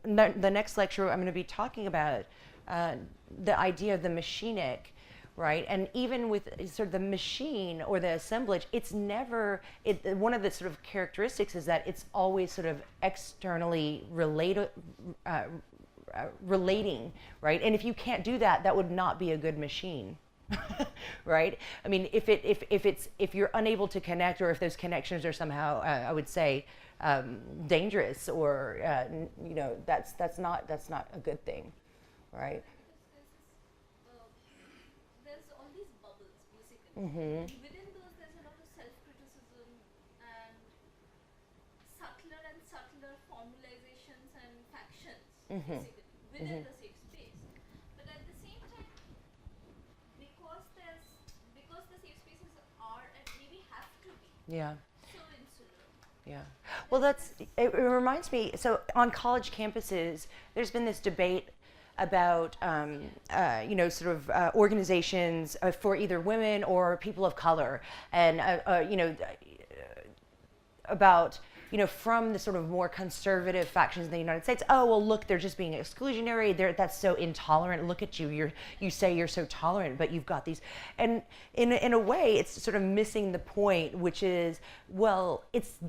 the next lecture I'm going to be talking about the idea of the machinic, right? And even with sort of the machine or the assemblage, it's never, one of the sort of characteristics is that it's always sort of externally relating, right? And if you can't do that, that would not be a good machine. Right? I mean, if you're unable to connect, or if those connections are somehow, I would say, dangerous, or that's not a good thing, right? There's all these bubbles, basically. Mm-hmm. Within those, there's a lot of self-criticism and subtler formalizations and factions, Mm-hmm. basically, within the safe space. But at the same time, because the safe spaces are and maybe have to be Yeah. so insular. Yeah. Well, it reminds me, so on college campuses, there's been this debate about, organizations for either women or people of color, and, about, from the sort of more conservative factions in the United States. Oh, well, look, they're just being exclusionary. That's so intolerant. Look at you. You say you're so tolerant, but you've got these. And in a way, it's sort of missing the point, which is, well, it's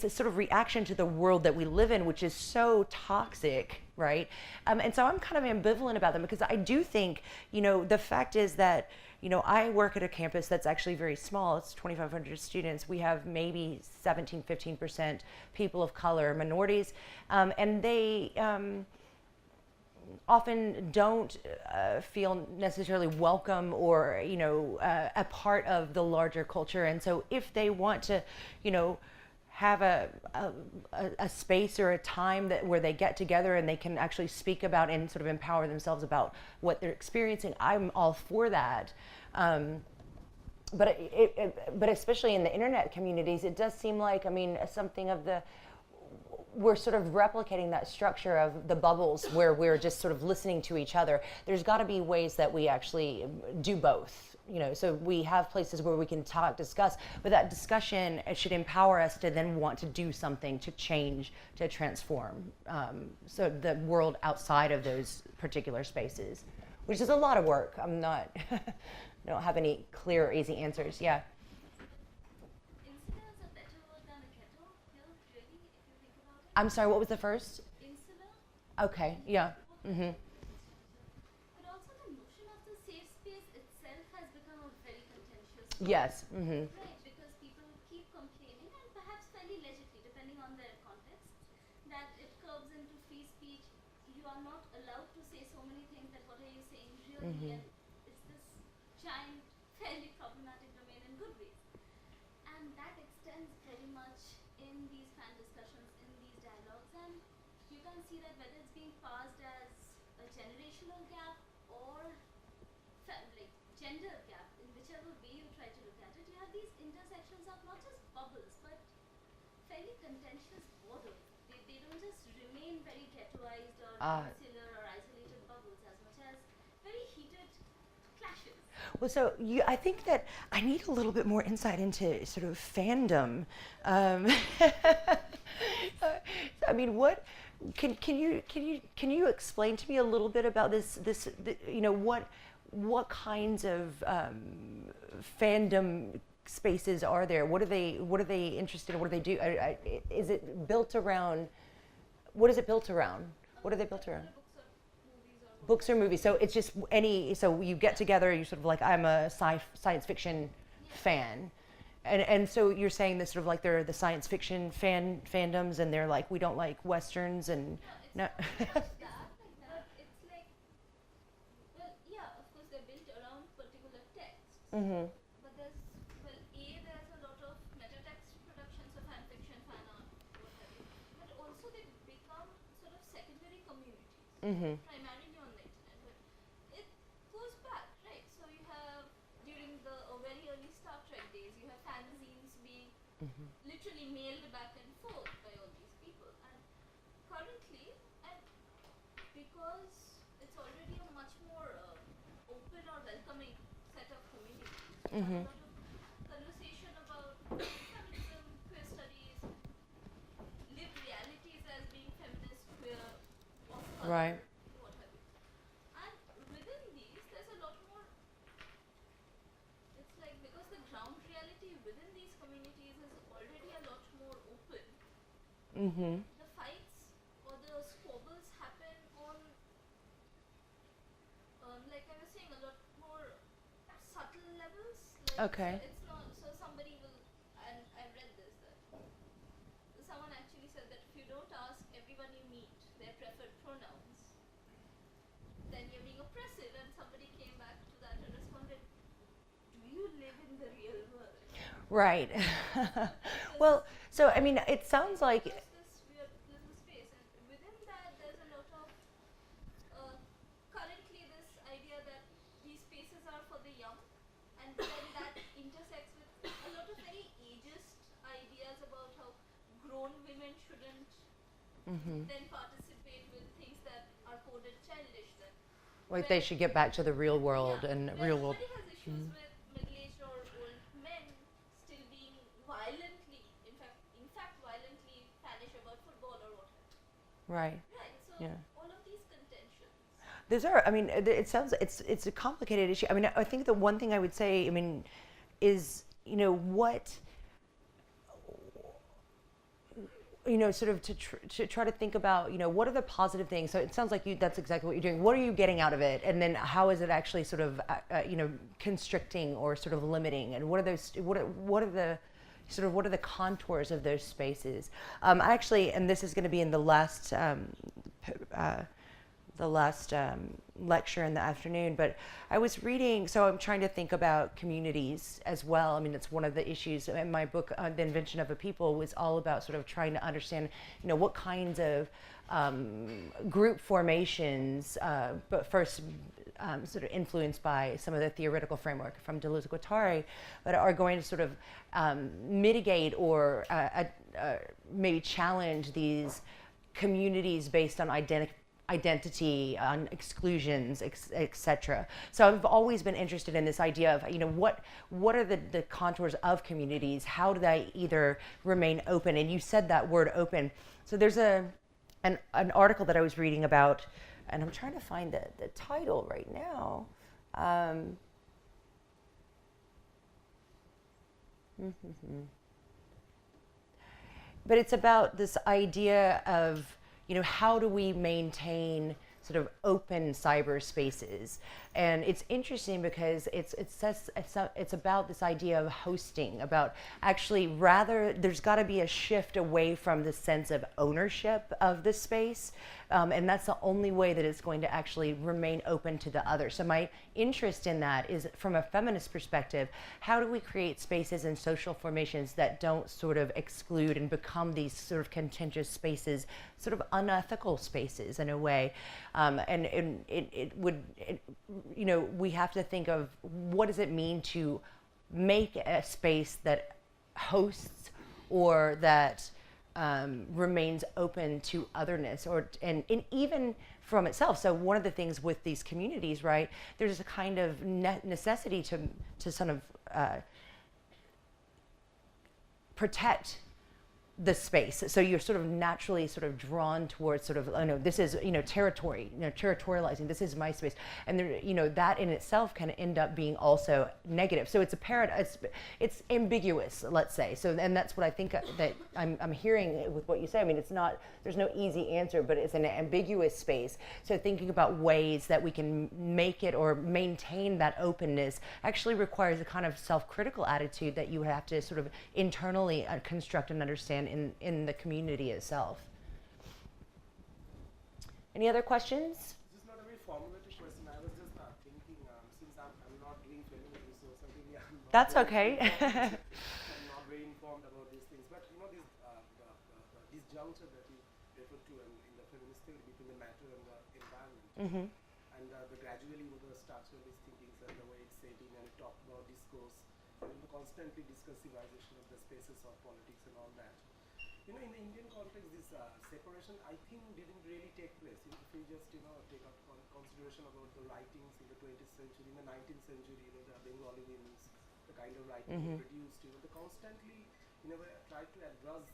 a sort of reaction to the world that we live in, which is so toxic, right? And so I'm kind of ambivalent about them, because I do think, the fact is that, I work at a campus that's actually very small. It's 2,500 students. We have maybe 17, 15% people of color, minorities, and they often don't feel necessarily welcome or, a part of the larger culture. And so if they want to, have a space or a time where they get together and they can actually speak about and sort of empower themselves about what they're experiencing, I'm all for that. But especially in the internet communities, it does seem like, something of we're sort of replicating that structure of the bubbles where we're just sort of listening to each other. There's got to be ways that we actually do both. So we have places where we can discuss, but that discussion should empower us to then want to do something, to change, to transform. So the world outside of those particular spaces, which is a lot of work. I don't have any clear or easy answers. Yeah. Insular is a better word than a ghetto here, really, if you think about it. I'm sorry, what was the first? Insular. Okay, yeah. Mm-hmm. But also the notion of the safe space itself has become a very contentious Yes. Mm-hmm. right, because people keep complaining, and perhaps fairly legibly, depending on their context, that it curbs into free speech. You are not allowed to say so many things that what are you saying really, Mm-hmm. and it's this giant, fairly problematic domain in good ways. And that extends very much in these fan discussions, in these dialogues, and you can see that whether it's being parsed as a generational gap or like gender gap, in whichever way you try to look at it, you have these intersections of not just bubbles, but fairly contentious borders. They don't just remain very ghettoized or insular or isolated bubbles as much as very heated clashes. Well, so I think that I need a little bit more insight into sort of fandom. What can you explain to me a little bit about this? What kinds of fandom spaces are there? What are they interested in? What do they do? Is it built around? What is it built around? What are they built around? Books or movies. So it's just so you get together, you sort of like, I'm a science fiction fan. And so you're saying this sort of like they're the science fiction fandoms, and they're like, we don't like Westerns and no. It's like, well, yeah, of course they're built around particular texts. Mm-hmm. But there's a lot of communities, primarily on the internet, but it goes back, right? So you have, during the very early Star Trek days, you have fanzines being literally mailed back and forth by all these people. And currently, and because it's already a much more open or welcoming set of communities, a lot of conversation about feminism, queer studies, lived realities as being feminist, queer, of color, Right. what have you. And within these, there's a lot more. It's like because the ground reality within these communities is already a lot more open. The fights or the squabbles happen on, like I was saying, a lot more subtle levels. Like Okay. So it's not so somebody will, and I read this that someone actually said that if you don't ask everyone you meet their preferred pronouns, then you're being oppressive. And somebody came back to that and responded, "Do you live in the real world?" Right. Well, so I mean, it sounds like There's this weird little space, and within that, there's a lot of currently this idea that these spaces are for the young, and then that intersects with a lot of very ageist ideas about how grown women shouldn't then participate with things that are coded childish. Then like they should get back to the real world and where real world. nobody has issues with middle-aged or old men still being violently, in fact, violently fanish about football or whatever. Right. Right. So Yeah. all of these contentions. Those are, I mean, it sounds, it's a complicated issue. I mean, I think the one thing I would say, I mean, is, you know, sort of to try to think about, you know, what are the positive things? So it sounds like that's exactly what you're doing. What are you getting out of it? And then how is it actually sort of, constricting or sort of limiting? And what are those, what are the, sort of, what are the contours of those spaces? Actually, and this is going to be in the last lecture in the afternoon, but I was reading, so I'm trying to think about communities as well. I mean, it's one of the issues in my book, The Invention of a People, was all about sort of trying to understand, you know, what kinds of group formations, but first sort of influenced by some of the theoretical framework from Deleuze-Guattari, but are going to sort of mitigate or maybe challenge these communities based on identity, on exclusions, etc. So I've always been interested in this idea of, you know, what are the contours of communities? How do they either remain open? And you said that word open. So there's an article that I was reading about, and I'm trying to find the title right now. But it's about this idea of, you know, how do we maintain sort of open cyberspaces? And it's interesting because it's about this idea of hosting, about actually rather, there's got to be a shift away from the sense of ownership of the space. And that's the only way that it's going to actually remain open to the other. So my interest in that is, from a feminist perspective, how do we create spaces and social formations that don't sort of exclude and become these sort of contentious spaces, sort of unethical spaces in a way. And you know, we have to think of what does it mean to make a space that hosts or that remains open to otherness, or and even from itself. So one of the things with these communities, right, there's a kind of necessity to sort of protect the space. So you're sort of naturally sort of drawn towards sort of, oh no, this is, you know, territory, you know, territorializing, this is my space. And there, you know, that in itself can end up being also negative. So it's a it's ambiguous, let's say. So, and that's what I think that I'm hearing with what you say. I mean, it's not, there's no easy answer, but it's an ambiguous space. So thinking about ways that we can make it or maintain that openness actually requires a kind of self-critical attitude that you have to sort of internally construct and understand in the community itself. Any other questions? This is not a very formulative question. I was just thinking, since I'm not doing feminism, so certainly I'm not That's very okay. I'm not very informed about these things. But you know, this juncture that you referred to in the feminist theory between the matter And the gradually with the structuralist thinking and the way it's setting and it talked about discourse and the constantly discursivization of the spaces of politics and all that. You know, in the Indian context, this separation, I think, didn't really take place. If you just, take out consideration about the writings in the 20th century, in the 19th century, the Bengali women's, the kind of writing they produced, they constantly, tried to address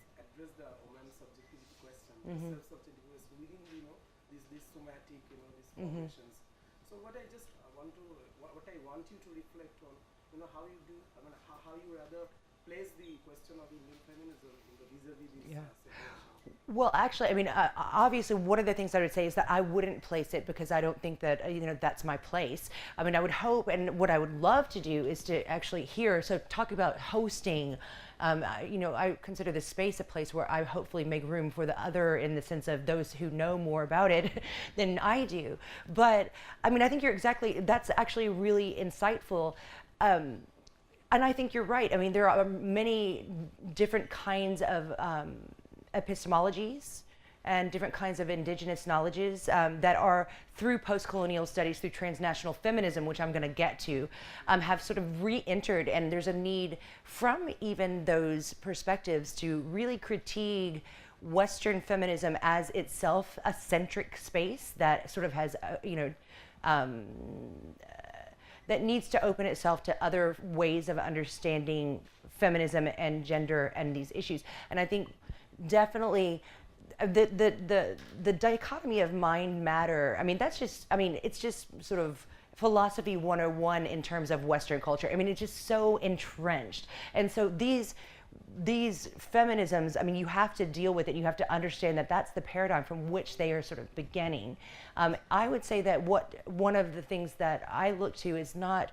the woman's subjectivity question, the self-subjectivity question within, these somatic, these formations. So what I just want to, what I want you to reflect on, how you do, how you rather place the question of Indian feminism in the vis-a-vis this separation. Well, actually, I mean, obviously, one of the things I would say is that I wouldn't place it because I don't think that, that's my place. I mean, I would hope, and what I would love to do is to actually hear, so talk about hosting, I consider this space a place where I hopefully make room for the other in the sense of those who know more about it than I do. But, I mean, I think that's actually really insightful. And I think you're right. I mean, there are many different kinds of epistemologies and different kinds of indigenous knowledges that are, through post-colonial studies, through transnational feminism, which I'm going to get to, have sort of re-entered. And there's a need from even those perspectives to really critique Western feminism as itself a centric space that sort of has, that needs to open itself to other ways of understanding feminism and gender and these issues. And I think definitely the dichotomy of mind matter, I mean, it's just sort of philosophy 101 in terms of Western culture. I mean, it's just so entrenched. And so these feminisms, I mean, you have to deal with it. You have to understand that that's the paradigm from which they are sort of beginning. I would say that one of the things that I look to is not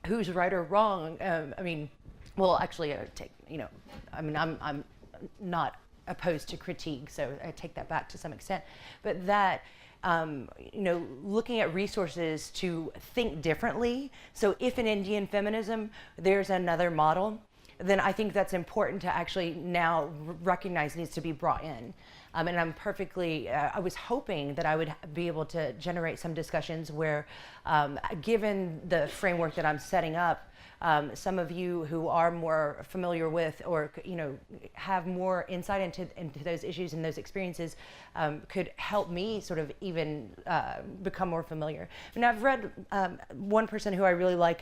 who's right or wrong. I mean, well, actually, I'm not opposed to critique, so I take that back to some extent. But that, looking at resources to think differently. So if in Indian feminism, there's another model, then I think that's important to actually now recognize needs to be brought in. And I was hoping that I would be able to generate some discussions where, given the framework that I'm setting up, some of you who are more familiar with or have more insight into those issues and those experiences could help me sort of even become more familiar. And I've read one person who I really like,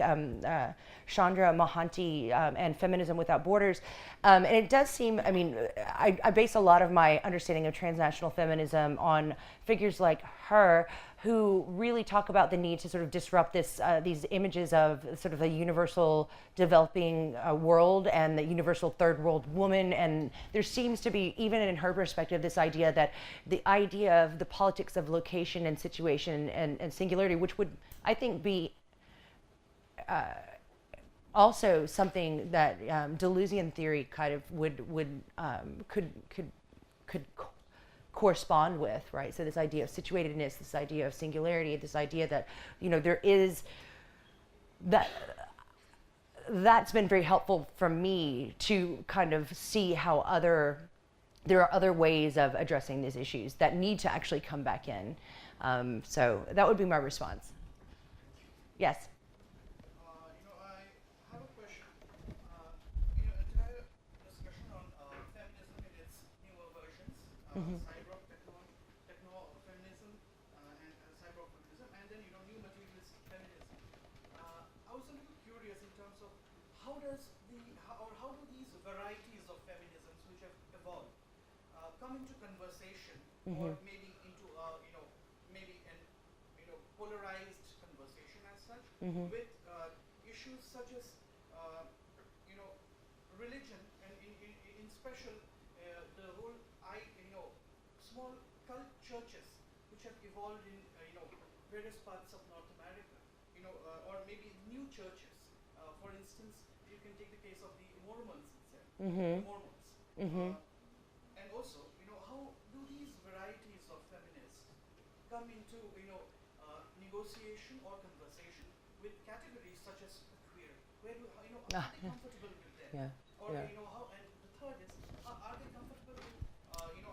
Chandra Mohanty, and Feminism Without Borders, and it does seem, I mean, I base a lot of my understanding of transnational feminism on figures like her, who really talk about the need to sort of disrupt these images of sort of a universal developing world and the universal third world woman. And there seems to be, even in her perspective, this idea that the idea of the politics of location and situation and singularity, which would, I think, be also something that Deleuzian theory kind of could correspond with, right? So this idea of situatedness, this idea of singularity, this idea that, there is that's been very helpful for me to kind of see how there are other ways of addressing these issues that need to actually come back in. So that would be my response. Yes? I have a question. Entire discussion on feminism in its newer versions, Cyborg, Techno Feminism, and Cyborg Feminism, and then new materialist feminism. I was a little curious in terms of how do these varieties of feminisms which have evolved come into conversation, or maybe into maybe an polarized conversation as such, with issues such as religion, and in special the whole small cult churches which have evolved in various parts of North America, or maybe new churches. For instance, you can take the case of the Mormons itself, the Mormons, and also how do these varieties of feminists come into negotiation or conversation with categories such as queer? Where are they comfortable with them? Yeah. Or how? And the third is, are they comfortable with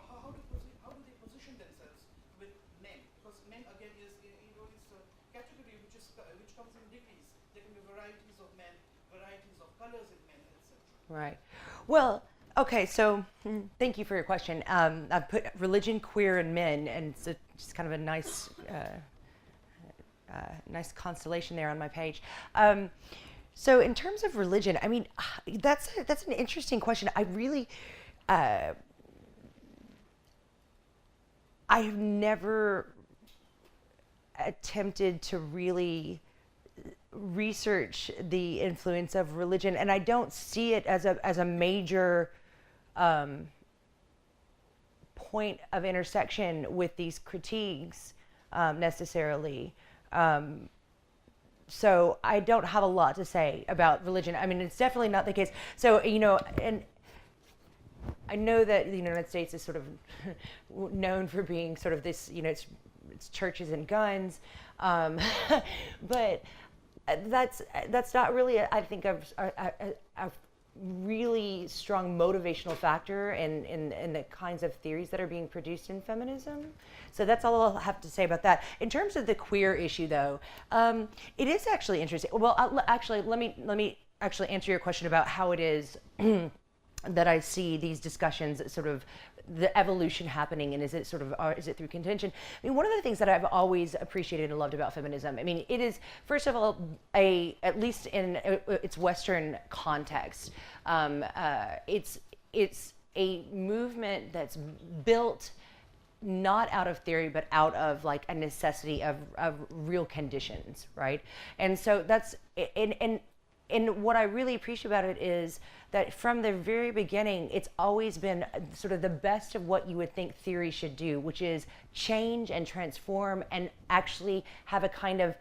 how do they position themselves with men? Because men men again is is a category which comes in degrees. There can be varieties of men, varieties of colors in men, etc. Right. Well, okay, so thank you for your question. I've put religion, queer, and men, and it's just kind of a nice, nice constellation there on my page. So in terms of religion, I mean, that's an interesting question. I really, I have never attempted to really research the influence of religion, and I don't see it as a major point of intersection with these critiques necessarily. So I don't have a lot to say about religion. I mean, it's definitely not the case. So, you know, and I know that the United States is sort of known for being sort of this, you know, it's churches and guns, but that's not really, I think, a really strong motivational factor in the kinds of theories that are being produced in feminism. So that's all I'll have to say about that. In terms of the queer issue, though, it is actually interesting. Well, actually, let me actually answer your question about how it is that I see these discussions, sort of the evolution happening, and is it sort of, is it through contention? I mean, one of the things that I've always appreciated and loved about feminism, I mean, it is, first of all, at least in its Western context, it's a movement that's built not out of theory, but out of like a necessity of real conditions, right? And so that's, and what I really appreciate about it is that from the very beginning, it's always been sort of the best of what you would think theory should do, which is change and transform and actually have a kind of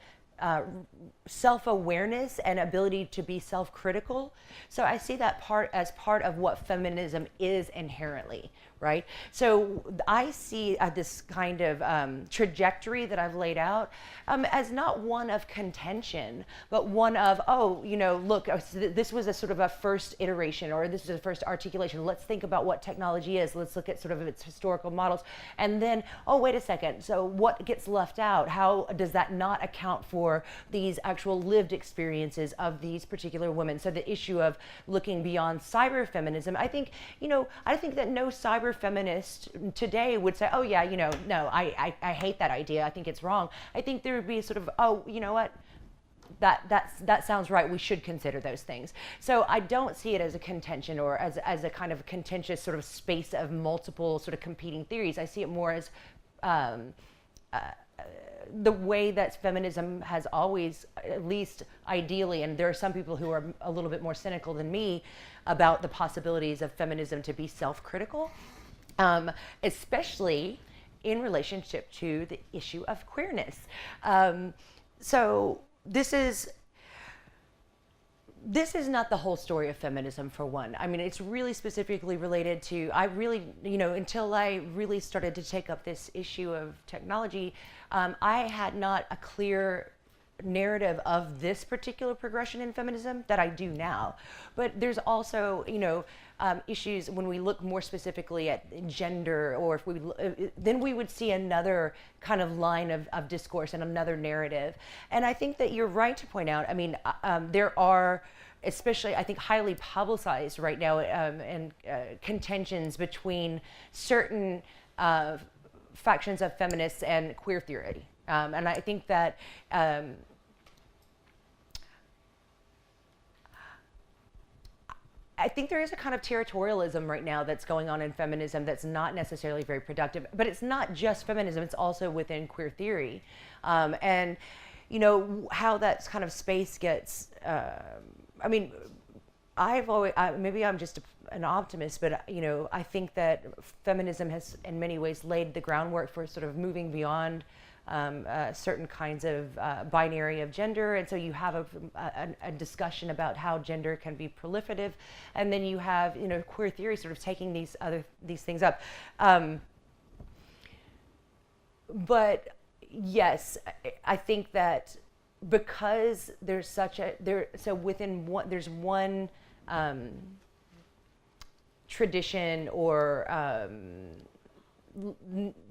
self-awareness and ability to be self-critical. So I see that as part of what feminism is inherently, right? So I see this kind of trajectory that I've laid out as not one of contention, but one of, oh, you know, look, this was a sort of a first iteration, or this is a first articulation. Let's think about what technology is. Let's look at sort of its historical models. And then, oh, wait a second. So what gets left out? How does that not account for these actual lived experiences of these particular women? So the issue of looking beyond cyber feminism, I think, you know, I think that no cyber feminist today would say, oh yeah, you know, no, I hate that idea. I think it's wrong. I think there would be sort of, oh, you know what? That sounds right. We should consider those things. So I don't see it as a contention or as a kind of contentious sort of space of multiple sort of competing theories. I see it more as the way that feminism has always, at least ideally, and there are some people who are a little bit more cynical than me about the possibilities of feminism to be self-critical, especially in relationship to the issue of queerness. So this is not the whole story of feminism, for one. I mean, it's really specifically related to, I really, you know, until I really started to take up this issue of technology, I had not a clear narrative of this particular progression in feminism that I do now. But there's also, you know, issues when we look more specifically at gender, or if we, then we would see another kind of line of discourse and another narrative. And I think that you're right to point out, I mean, there are, especially I think highly publicized right now, and contentions between certain factions of feminists and queer theory. And I think that I think there is a kind of territorialism right now that's going on in feminism that's not necessarily very productive. But it's not just feminism, it's also within queer theory. And, you know, how that kind of space gets, I mean, I've always, maybe I'm just an optimist, but, you know, I think that feminism has in many ways laid the groundwork for sort of moving beyond certain kinds of binary of gender, and so you have a discussion about how gender can be proliferative, and then you have, you know, queer theory sort of taking these things up. But yes, I think that because there's such a so within one, there's one tradition or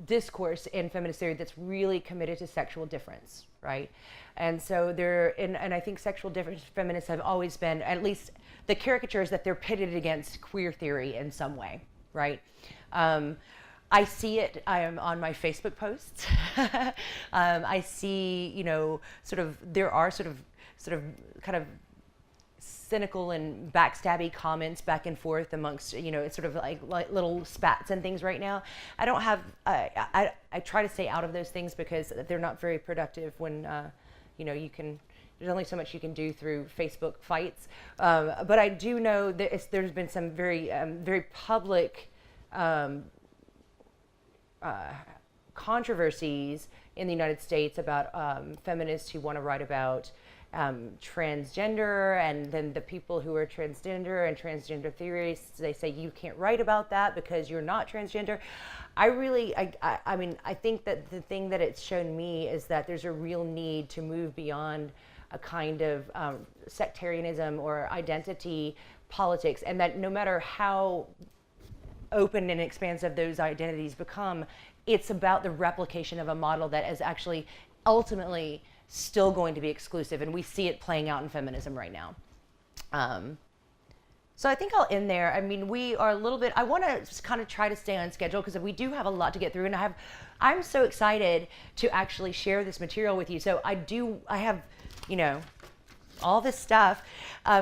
discourse in feminist theory that's really committed to sexual difference, right? And so and I think sexual difference feminists have always been, at least the caricature is that they're pitted against queer theory in some way, right? I see it on my Facebook posts. I see, you know, there are sort of kind of cynical and backstabby comments back and forth amongst, you know, it's sort of like little spats and things right now. I don't have, I try to stay out of those things because they're not very productive when, you know, there's only so much you can do through Facebook fights. But I do know that there's been some very, very public controversies in the United States about feminists who want to write about transgender, and then the people who are transgender and transgender theorists, they say you can't write about that because you're not transgender. I mean, I think that the thing that it's shown me is that there's a real need to move beyond a kind of sectarianism or identity politics, and that no matter how open and expansive those identities become, it's about the replication of a model that is actually ultimately still going to be exclusive, and we see it playing out in feminism right now. So I think I'll end there. I mean, we are a little bit, I want to just kind of try to stay on schedule because we do have a lot to get through, and I'm so excited to actually share this material with you. So I have, you know, all this stuff.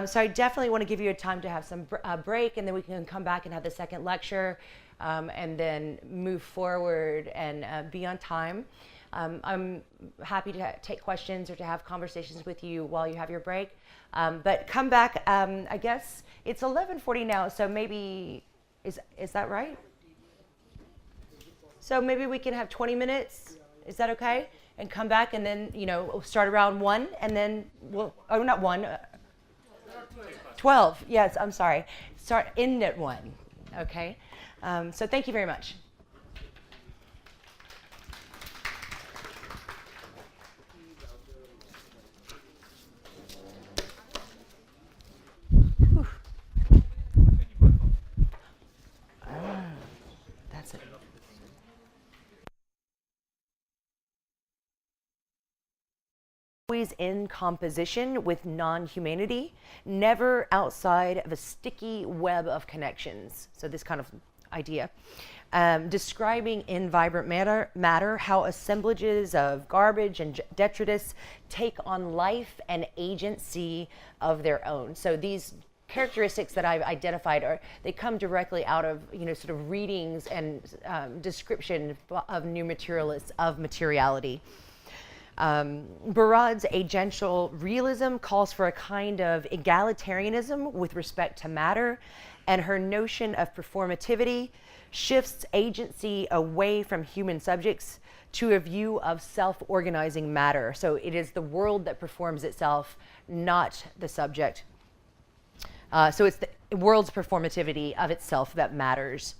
So I definitely want to give you a time to have some break, and then we can come back and have the second lecture, and then move forward and be on time. I'm happy to take questions or to have conversations with you while you have your break. But come back, I guess it's 11:40 now, so maybe, is that right? So maybe we can have 20 minutes, is that okay? And come back and then, you know, we'll start around 1 and then not 1, 12, yes, I'm sorry. End at 1, okay? So thank you very much. That's it. Always in composition with non-humanity, never outside of a sticky web of connections. So this kind of idea. Describing in vibrant matter how assemblages of garbage and detritus take on life and agency of their own. So these characteristics that I've identified they come directly out of, you know, sort of readings and description of new materialists of materiality. Barad's agential realism calls for a kind of egalitarianism with respect to matter, and her notion of performativity shifts agency away from human subjects to a view of self-organizing matter. So it is the world that performs itself, not the subject. So it's the world's performativity of itself that matters.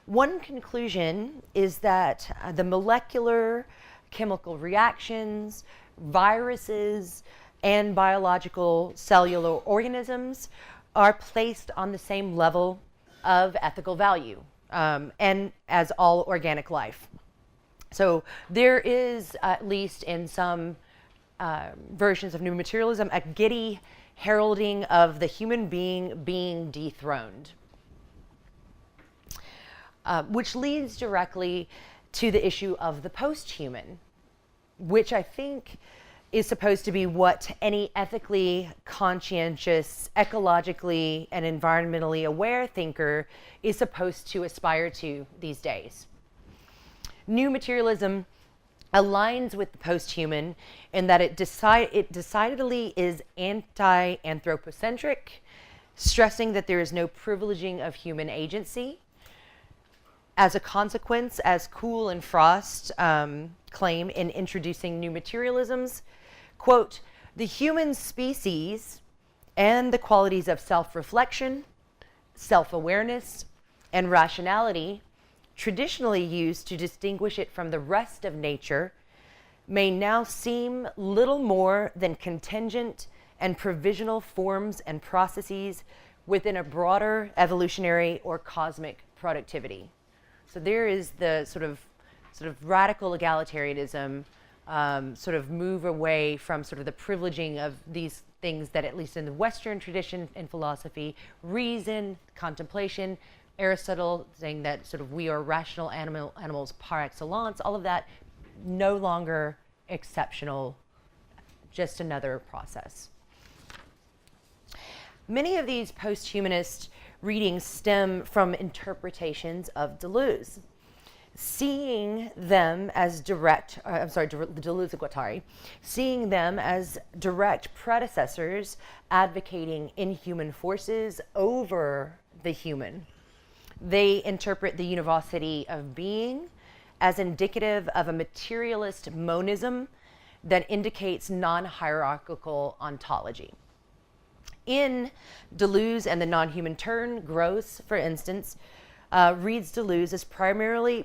One conclusion is that the molecular chemical reactions, viruses, and biological cellular organisms are placed on the same level of ethical value, and as all organic life. So there is, at least in some versions of new materialism, a giddy heralding of the human being dethroned, which leads directly to the issue of the post-human, which I think is supposed to be what any ethically conscientious, ecologically and environmentally aware thinker is supposed to aspire to these days. New materialism aligns with the post-human in that it decidedly is anti-anthropocentric, stressing that there is no privileging of human agency. As a consequence, as Kuhl and Frost claim in introducing new materialisms, quote, the human species and the qualities of self-reflection, self-awareness, and rationality traditionally used to distinguish it from the rest of nature may now seem little more than contingent and provisional forms and processes within a broader evolutionary or cosmic productivity. So there is the sort of radical egalitarianism, sort of move away from sort of the privileging of these things that, at least in the Western tradition in philosophy, reason, contemplation, Aristotle saying that sort of we are rational animals par excellence, all of that no longer exceptional, just another process. Many of these post-humanist readings stem from interpretations of Deleuze. Seeing them as Deleuze and Guattari, seeing them as direct predecessors advocating inhuman forces over the human. They interpret the univocity of being as indicative of a materialist monism that indicates non-hierarchical ontology. In Deleuze and the Non-Human Turn, Gross, for instance, reads Deleuze as primarily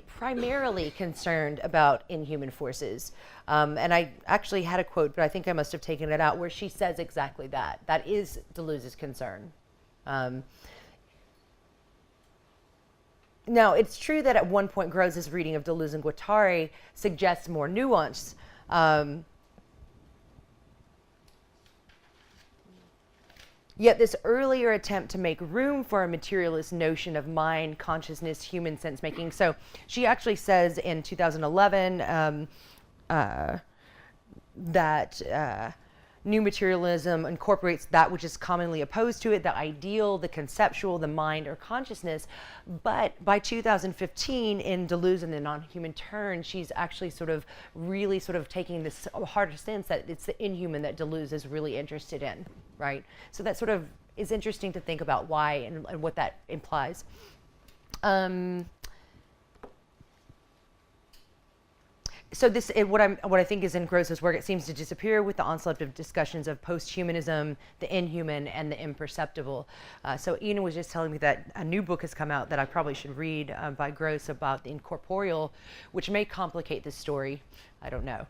concerned about inhuman forces. And I actually had a quote, but I think I must have taken it out, where she says exactly that. That is Deleuze's concern. Now, it's true that at one point Gross's reading of Deleuze and Guattari suggests more nuance. Yet this earlier attempt to make room for a materialist notion of mind, consciousness, human sense-making. So she actually says in 2011 that new materialism incorporates that which is commonly opposed to it, the ideal, the conceptual, the mind, or consciousness. But by 2015, in Deleuze and the Non-Human Turn, she's actually really taking this harder sense that it's the inhuman that Deleuze is really interested in, right? So that sort of is interesting to think about why and what that implies. So this, what I think is in Gross's work, it seems to disappear with the onslaught of discussions of post-humanism, the inhuman, and the imperceptible. So Ian was just telling me that a new book has come out that I probably should read by Gross about the incorporeal, which may complicate this story. I don't know.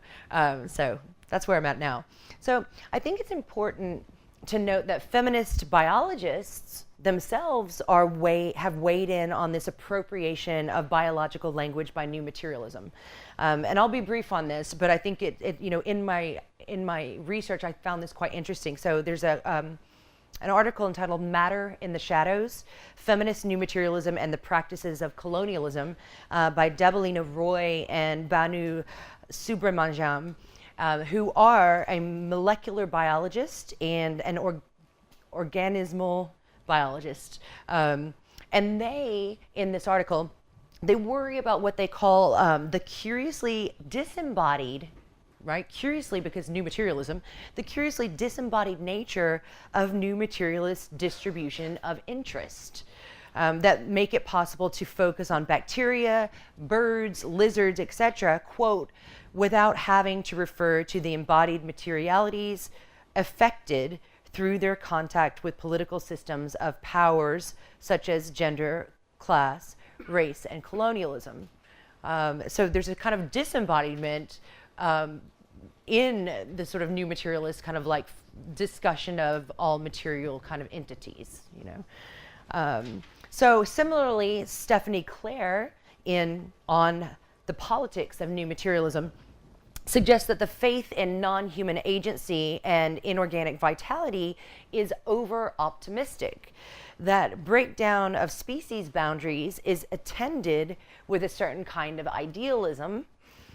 So that's where I'm at now. So I think it's important to note that feminist biologists themselves have weighed in on this appropriation of biological language by new materialism. And I'll be brief on this, but I think in my research, I found this quite interesting. So there's an article entitled Matter in the Shadows, Feminist New Materialism and the Practices of Colonialism by Debalina Roy and Banu Subramaniam, who are a molecular biologist and an organismal biologist. And they, in this article, they worry about what they call the curiously disembodied, right? Curiously, because new materialism, the curiously disembodied nature of new materialist distribution of interest that make it possible to focus on bacteria, birds, lizards, etc., quote, without having to refer to the embodied materialities affected through their contact with political systems of powers such as gender, class, race, and colonialism. So there's a kind of disembodiment in the sort of new materialist kind of like discussion of all material kind of entities, you know. So similarly, Stephanie Clare on the politics of new materialism suggests that the faith in non-human agency and inorganic vitality is over-optimistic, that breakdown of species boundaries is attended with a certain kind of idealism,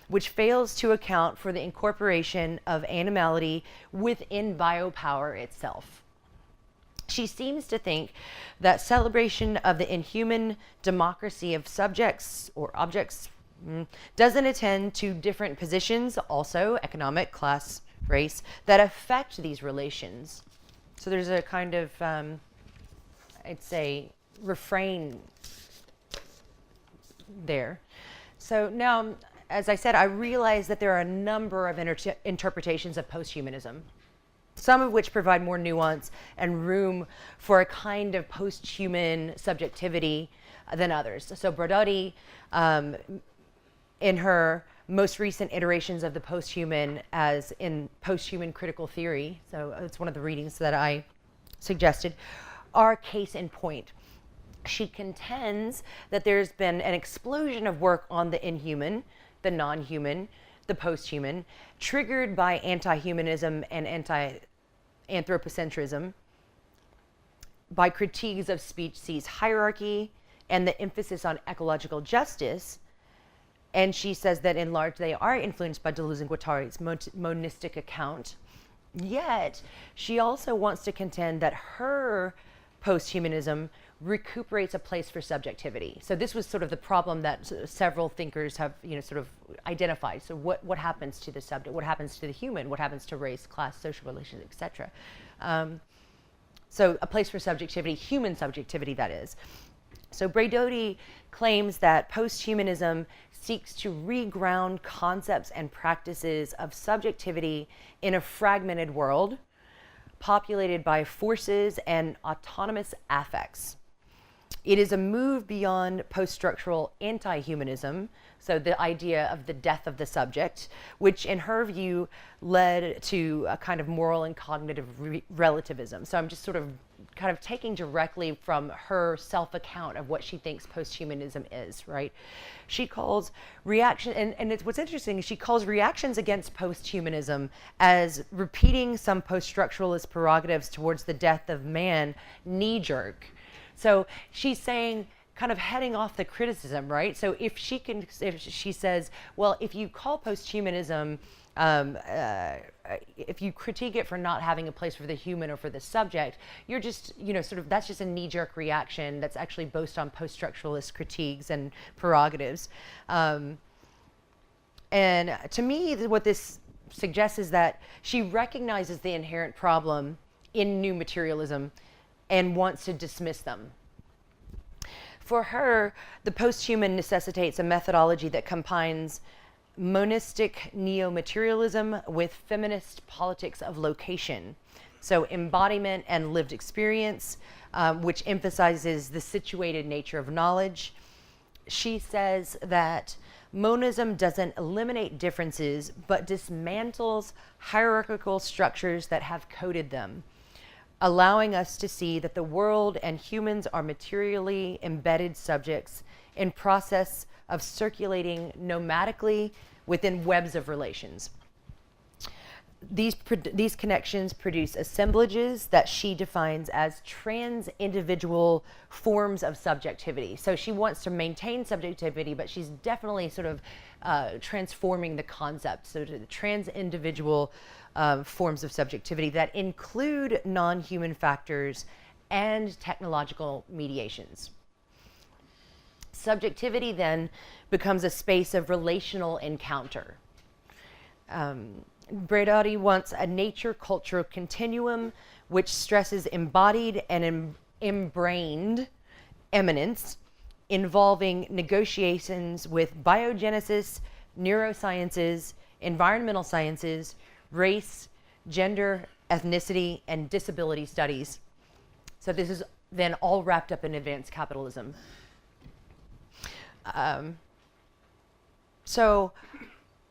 which fails to account for the incorporation of animality within biopower itself. She seems to think that celebration of the inhuman democracy of subjects or objects doesn't attend to different positions, also economic, class, race, that affect these relations. So there's a kind of, I'd say, refrain there. So now, as I said, I realize that there are a number of interpretations of posthumanism, some of which provide more nuance and room for a kind of post-human subjectivity than others. So Brododi, in her most recent iterations of the post-human, as in post-human critical theory, so it's one of the readings that I suggested, are case in point. She contends that there's been an explosion of work on the inhuman, the non-human, the post-human, triggered by anti-humanism and anti-anthropocentrism, by critiques of species hierarchy and the emphasis on ecological justice. And she says that in large they are influenced by Deleuze and Guattari's monistic account. Yet, she also wants to contend that her post-humanism recuperates a place for subjectivity. So this was sort of the problem that several thinkers have, sort of identified. So what happens to the subject? What happens to the human? What happens to race, class, social relations, etc.? So a place for subjectivity, human subjectivity, that is. So Braidoti claims that post-humanism seeks to reground concepts and practices of subjectivity in a fragmented world, populated by forces and autonomous affects. It is a move beyond post-structural anti-humanism, so the idea of the death of the subject, which in her view led to a kind of moral and cognitive relativism. So I'm just sort of kind of taking directly from her self-account of what she thinks post-humanism is, right? She calls reaction, and it's what's interesting is she calls reactions against post-humanism as repeating some post-structuralist prerogatives towards the death of man knee-jerk. So she's saying, kind of heading off the criticism, right? So if she says, well, if you call post-humanism, if you critique it for not having a place for the human or for the subject, you're just, sort of, that's just a knee-jerk reaction that's actually based on post-structuralist critiques and prerogatives. And to me, what this suggests is that she recognizes the inherent problem in new materialism and wants to dismiss them. For her, the post-human necessitates a methodology that combines monistic neo-materialism with feminist politics of location. So embodiment and lived experience, which emphasizes the situated nature of knowledge. She says that monism doesn't eliminate differences, but dismantles hierarchical structures that have coded them, allowing us to see that the world and humans are materially embedded subjects in process of circulating nomadically within webs of relations. These connections produce assemblages that she defines as trans-individual forms of subjectivity. So she wants to maintain subjectivity, but she's definitely sort of transforming the concept. So to the trans-individual forms of subjectivity that include non-human factors and technological mediations. Subjectivity then becomes a space of relational encounter. Braidoti wants a nature-culture continuum which stresses embodied and embrained eminence, involving negotiations with biogenesis, neurosciences, environmental sciences, race, gender, ethnicity, and disability studies. So this is then all wrapped up in advanced capitalism.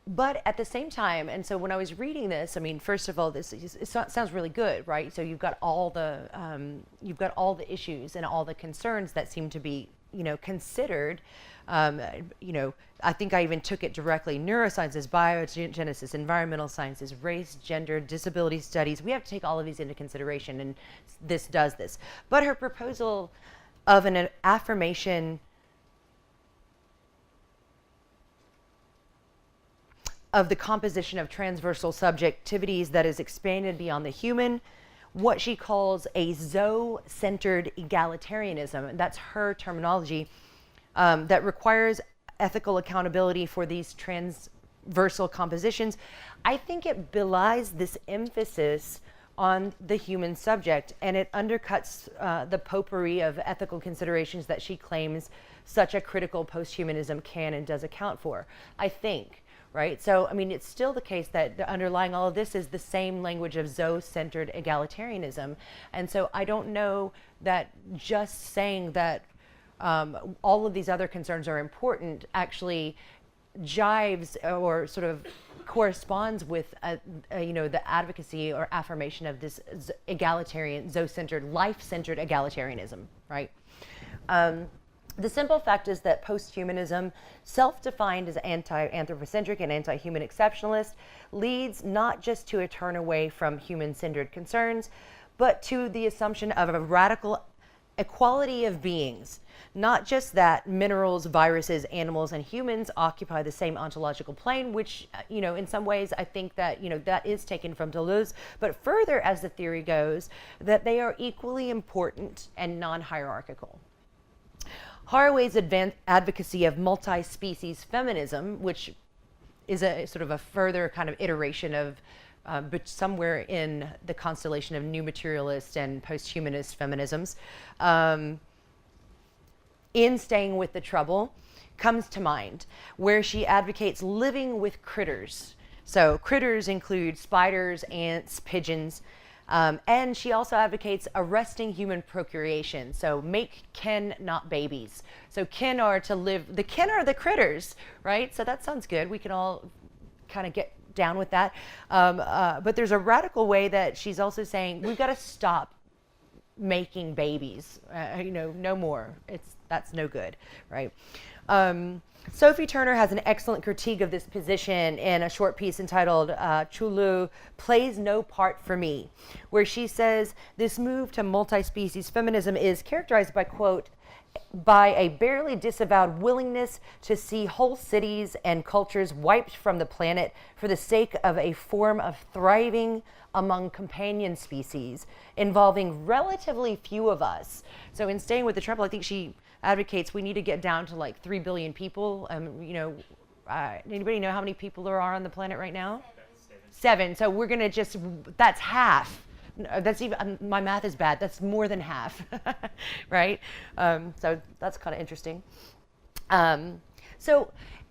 But at the same time, and so when I was reading this, I mean, first of all, it sounds really good, right? So you've got all the issues and all the concerns that seem to be, considered. I think I even took it directly: neurosciences, biogenesis, environmental sciences, race, gender, disability studies. We have to take all of these into consideration, and this does this. But her proposal of an affirmation of the composition of transversal subjectivities that is expanded beyond the human, what she calls a zoo-centered egalitarianism, and that's her terminology, that requires ethical accountability for these transversal compositions. I think it belies this emphasis on the human subject, and it undercuts the potpourri of ethical considerations that she claims such a critical post-humanism can and does account for, I think. Right? So, I mean, it's still the case that underlying all of this is the same language of zoo-centered egalitarianism. And so I don't know that just saying that all of these other concerns are important actually jives or sort of corresponds with, the advocacy or affirmation of this egalitarian, zoo-centered, life-centered egalitarianism, right? The simple fact is that post-humanism, self-defined as anti-anthropocentric and anti-human exceptionalist, leads not just to a turn away from human-centered concerns, but to the assumption of a radical equality of beings. Not just that minerals, viruses, animals, and humans occupy the same ontological plane, which, in some ways I think that, that is taken from Deleuze, but further, as the theory goes, that they are equally important and non-hierarchical. Haraway's advocacy of multi-species feminism, which is a sort of a further kind of iteration of, but somewhere in the constellation of new materialist and post-humanist feminisms, in Staying with the Trouble, comes to mind, where she advocates living with critters. So critters include spiders, ants, pigeons, and she also advocates arresting human procreation. So make kin, not babies. So kin are to live, the kin are the critters, right? So that sounds good. We can all kind of get down with that. But there's a radical way that she's also saying, we've got to stop making babies, no more. That's no good, right? Sophie Turner has an excellent critique of this position in a short piece entitled Chulu Plays No Part for Me, where she says this move to multi-species feminism is characterized by, quote, by a barely disavowed willingness to see whole cities and cultures wiped from the planet for the sake of a form of thriving among companion species involving relatively few of us. So in Staying with the Trouble, I think she advocates we need to get down to like 3 billion people. Anybody know how many people there are on the planet right now? 7. So we're gonna that's half. That's even, my math is bad. That's more than half, right? So that's kind of interesting. And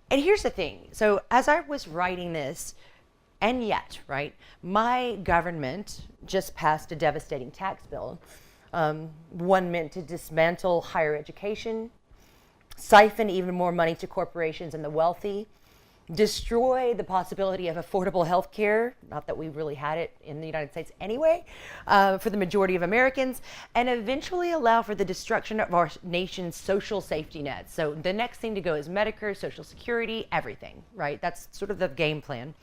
here's the thing. So as I was writing this, and yet, right, my government just passed a devastating tax bill, one meant to dismantle higher education, siphon even more money to corporations and the wealthy, destroy the possibility of affordable health care, not that we really had it in the United States anyway, for the majority of Americans, and eventually allow for the destruction of our nation's social safety nets. So the next thing to go is Medicare, Social Security, everything, right? That's sort of the game plan.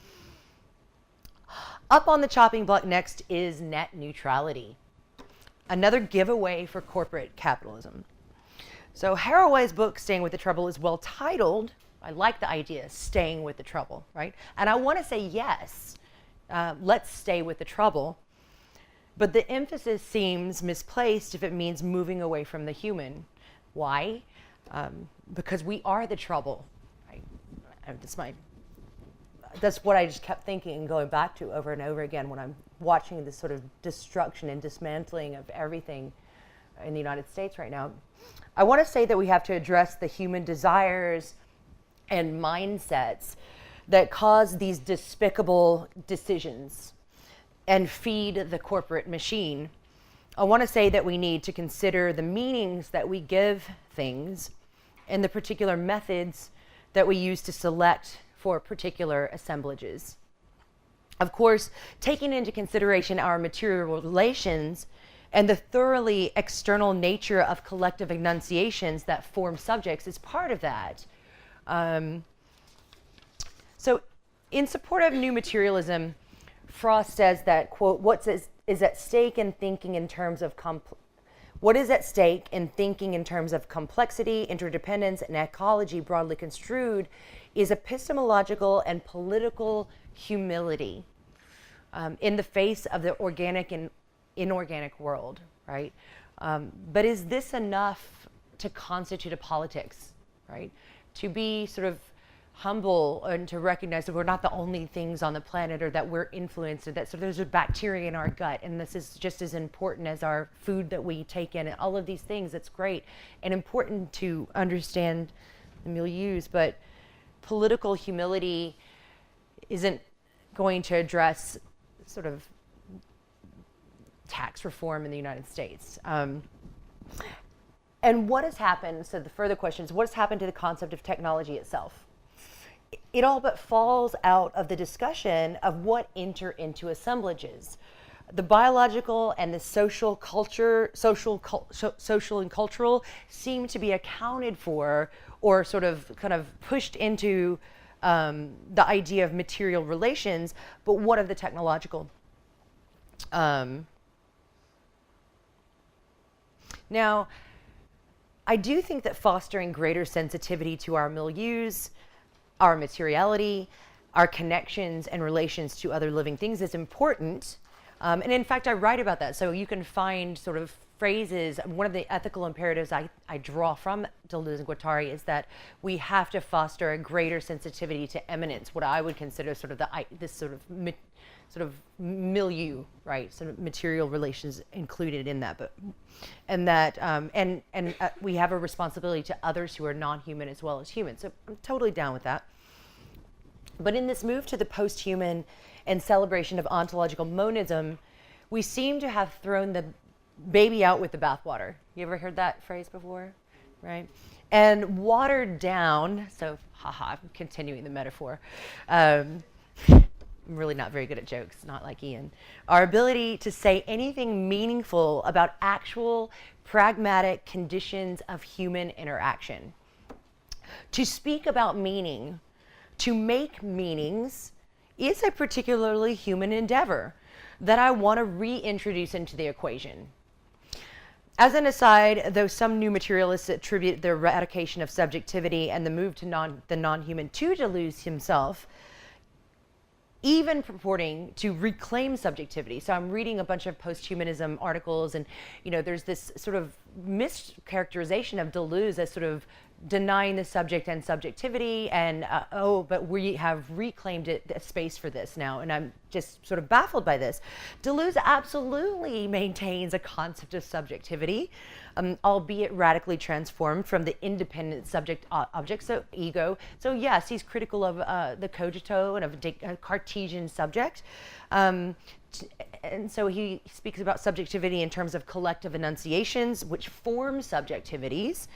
Up on the chopping block next is net neutrality, another giveaway for corporate capitalism. So Haraway's book, Staying with the Trouble, is well titled. I like the idea, staying with the trouble, right? And I want to say yes, let's stay with the trouble. But the emphasis seems misplaced if it means moving away from the human. Why? Because we are the trouble. Right? That's what I just kept thinking and going back to over and over again when I'm watching this sort of destruction and dismantling of everything in the United States right now. I want to say that we have to address the human desires and mindsets that cause these despicable decisions and feed the corporate machine. I want to say that we need to consider the meanings that we give things and the particular methods that we use to select for particular assemblages. Of course, taking into consideration our material relations and the thoroughly external nature of collective enunciations that form subjects is part of that. So in support of new materialism, Frost says that, quote, what is at stake in thinking in terms of complexity, interdependence, and ecology broadly construed is epistemological and political humility in the face of the organic and inorganic world, right? But is this enough to constitute a politics, right? To be sort of humble and to recognize that we're not the only things on the planet, or that we're influenced, or that so there's a bacteria in our gut, and this is just as important as our food that we take in, and all of these things. It's great and important to understand the milieus, but political humility isn't going to address sort of tax reform in the United States. And what has happened, so the further question is, what has happened to the concept of technology itself? It all but falls out of the discussion of what enter into assemblages. the biological and the social and cultural seem to be accounted for or sort of kind of pushed into the idea of material relations, but what of the technological? Now, I do think that fostering greater sensitivity to our milieus, our materiality, our connections and relations to other living things is important. And in fact, I write about that. So you can find sort of phrases. One of the ethical imperatives I draw from Deleuze and Guattari is that we have to foster a greater sensitivity to eminence, what I would consider sort of this sort of milieu, right? Sort of material relations included in that, and that we have a responsibility to others who are non-human as well as human. So I'm totally down with that. But in this move to the post-human and celebration of ontological monism, we seem to have thrown the baby out with the bathwater. You ever heard that phrase before? Right? And watered down, so haha, I'm continuing the metaphor. I'm really not very good at jokes, not like Ian. Our ability to say anything meaningful about actual pragmatic conditions of human interaction. To speak about meaning, to make meanings, is a particularly human endeavor that I want to reintroduce into the equation. As an aside, though some new materialists attribute the eradication of subjectivity and the move to the non-human to Deleuze himself, even purporting to reclaim subjectivity. So I'm reading a bunch of post-humanism articles, and there's this sort of mischaracterization of Deleuze as sort of denying the subject and subjectivity, and but we have reclaimed a space for this now, and I'm just sort of baffled by this. Deleuze absolutely maintains a concept of subjectivity, albeit radically transformed from the independent subject-object, so ego. So yes, he's critical of the cogito and of a Cartesian subject. And so he speaks about subjectivity in terms of collective enunciations, which form subjectivities,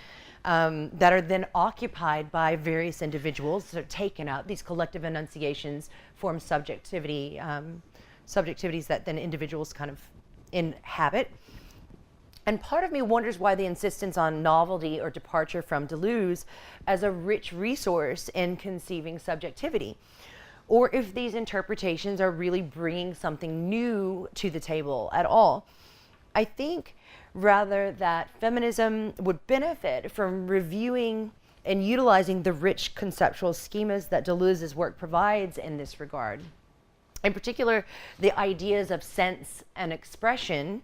that are then occupied by various individuals, so taken out. These collective enunciations form subjectivities that then individuals kind of inhabit. And part of me wonders why the insistence on novelty or departure from Deleuze as a rich resource in conceiving subjectivity, or if these interpretations are really bringing something new to the table at all. I think rather that feminism would benefit from reviewing and utilizing the rich conceptual schemas that Deleuze's work provides in this regard. In particular, the ideas of sense and expression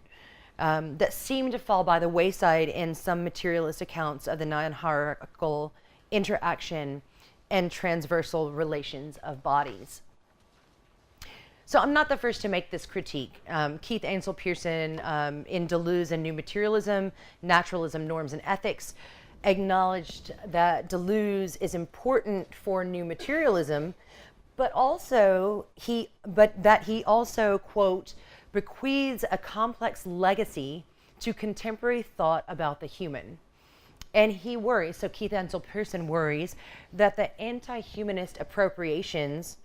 that seem to fall by the wayside in some materialist accounts of the non-hierarchical interaction and transversal relations of bodies. So I'm not the first to make this critique. Keith Ansel Pearson in Deleuze and New Materialism, Naturalism, Norms and Ethics, acknowledged that Deleuze is important for new materialism, but that he also, quote, bequeaths a complex legacy to contemporary thought about the human. And he worries, so Keith Ansel Pearson worries, that the anti-humanist appropriations,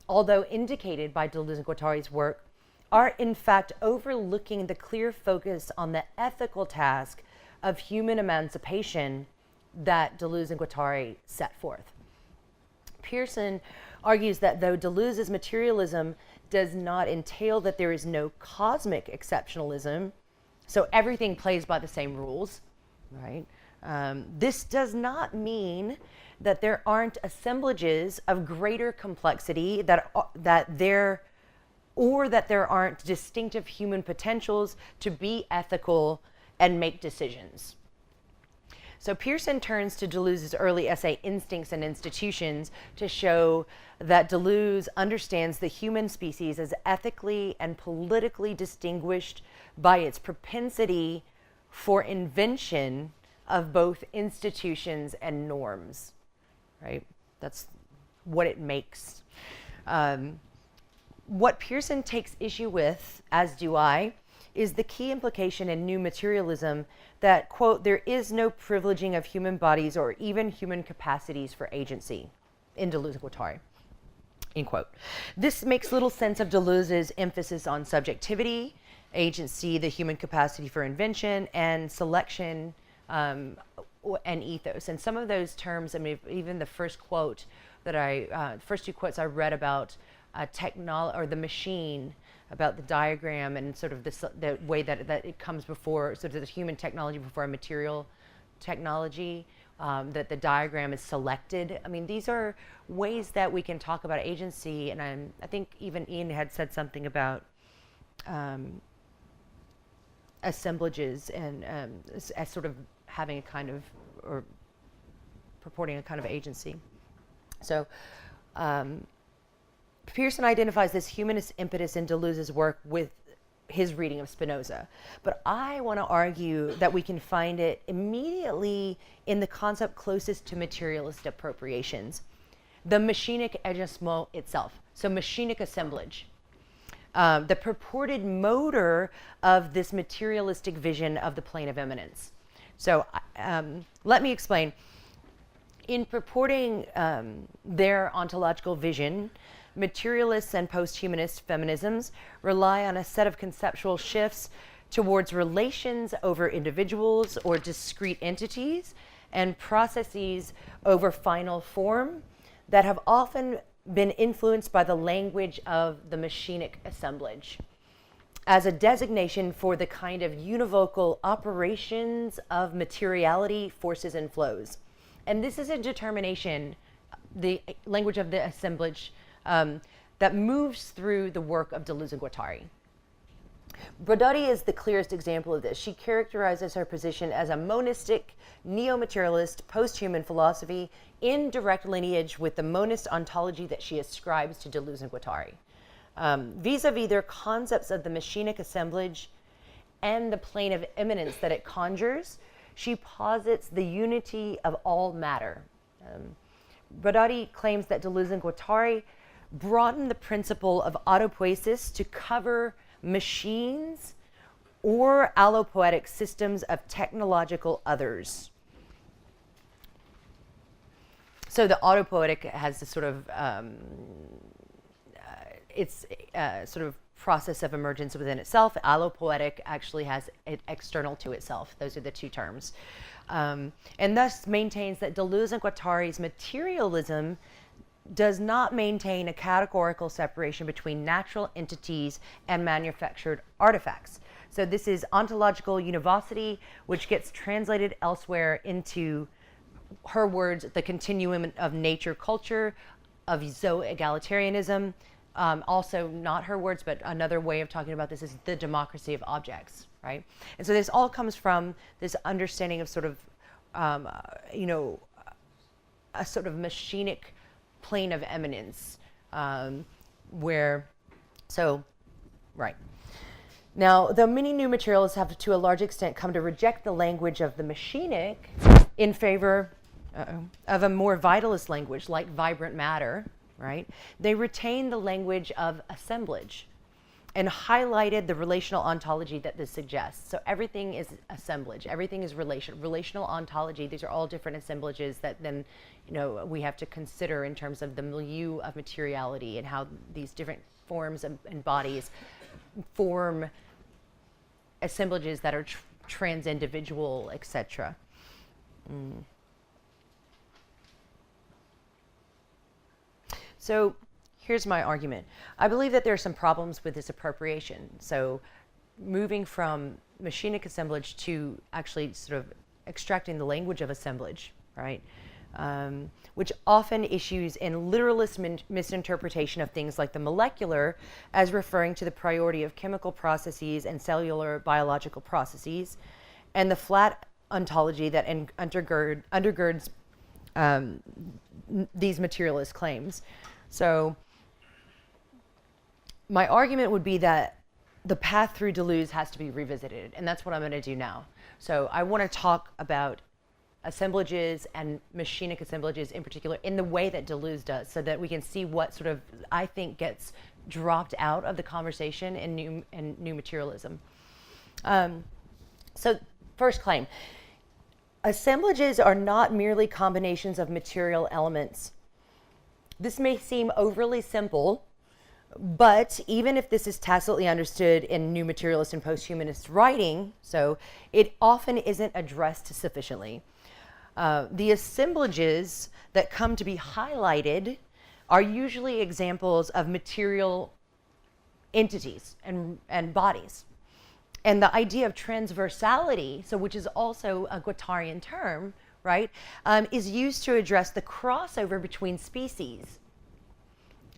although indicated by Deleuze and Guattari's work, are in fact overlooking the clear focus on the ethical task of human emancipation that Deleuze and Guattari set forth. Pearson argues that though Deleuze's materialism does not entail that there is no cosmic exceptionalism, so everything plays by the same rules, right? This does not mean that there aren't assemblages of greater complexity, that there aren't distinctive human potentials to be ethical and make decisions. So Pearson turns to Deleuze's early essay, Instincts and Institutions, to show that Deleuze understands the human species as ethically and politically distinguished by its propensity for invention of both institutions and norms, right? That's what it makes. What Pearson takes issue with, as do I, is the key implication in new materialism that, quote, there is no privileging of human bodies or even human capacities for agency in Deleuze and Guattari. end quote. This makes little sense of Deleuze's emphasis on subjectivity, agency, the human capacity for invention, and selection, and ethos. And some of those terms, I mean, even the first quote that first two quotes I read about the machine, about the diagram and sort of the way that it comes before, sort of the human technology before a material technology, that the diagram is selected. I mean, these are ways that we can talk about agency, and I think even Ian had said something about assemblages and as sort of having a kind of, or purporting a kind of agency. So Pearson identifies this humanist impetus in Deleuze's work with his reading of Spinoza. But I want to argue that we can find it immediately in the concept closest to materialist appropriations, the machinic agissement itself. So machinic assemblage. The purported motor of this materialistic vision of the plane of eminence. So let me explain. In purporting their ontological vision, materialists and post-humanist feminisms rely on a set of conceptual shifts towards relations over individuals or discrete entities and processes over final form that have often been influenced by the language of the machinic assemblage as a designation for the kind of univocal operations of materiality, forces, and flows. And this is a determination, the language of the assemblage, that moves through the work of Deleuze and Guattari. Brodati is the clearest example of this. She characterizes her position as a monistic, neo-materialist, post-human philosophy in direct lineage with the monist ontology that she ascribes to Deleuze and Guattari. Vis-a-vis their concepts of the machinic assemblage and the plane of eminence that it conjures, she posits the unity of all matter. Brodati claims that Deleuze and Guattari broaden the principle of autopoiesis to cover machines or allopoetic systems of technological others. So the autopoietic has this sort of, it's sort of process of emergence within itself. Allopoietic actually has it external to itself. Those are the two terms. And thus maintains that Deleuze and Guattari's materialism does not maintain a categorical separation between natural entities and manufactured artifacts. So this is ontological univocity, which gets translated elsewhere into her words, the continuum of nature culture, of zoe-egalitarianism. Also not her words, but another way of talking about this is the democracy of objects, right? And so this all comes from this understanding of sort of, you know, a sort of machinic plane of eminence, where, so, right. Now, though many new materialists have to a large extent come to reject the language of the machinic in favor of a more vitalist language like vibrant matter, right? They retain the language of assemblage and highlighted the relational ontology that this suggests. So everything is assemblage, everything is relational ontology. These are all different assemblages that then, you know, we have to consider in terms of the milieu of materiality and how these different forms and bodies form assemblages that are trans-individual, etc. So here's my argument. I believe that there are some problems with this appropriation. So moving from machinic assemblage to actually sort of extracting the language of assemblage, right? Which often issues in literalist misinterpretation of things like the molecular as referring to the priority of chemical processes and cellular biological processes, and the flat ontology that undergirds these materialist claims. So my argument would be that the path through Deleuze has to be revisited, and that's what I'm going to do now. So I want to talk about assemblages and machinic assemblages in particular in the way that Deleuze does, so that we can see what sort of, I think, gets dropped out of the conversation in new materialism. So first claim, assemblages are not merely combinations of material elements, This may seem overly simple, but even if this is tacitly understood in new materialist and post-humanist writing, so it often isn't addressed sufficiently. The assemblages that come to be highlighted are usually examples of material entities and bodies. And the idea of transversality, so which is also a Guattarian term, right, is used to address the crossover between species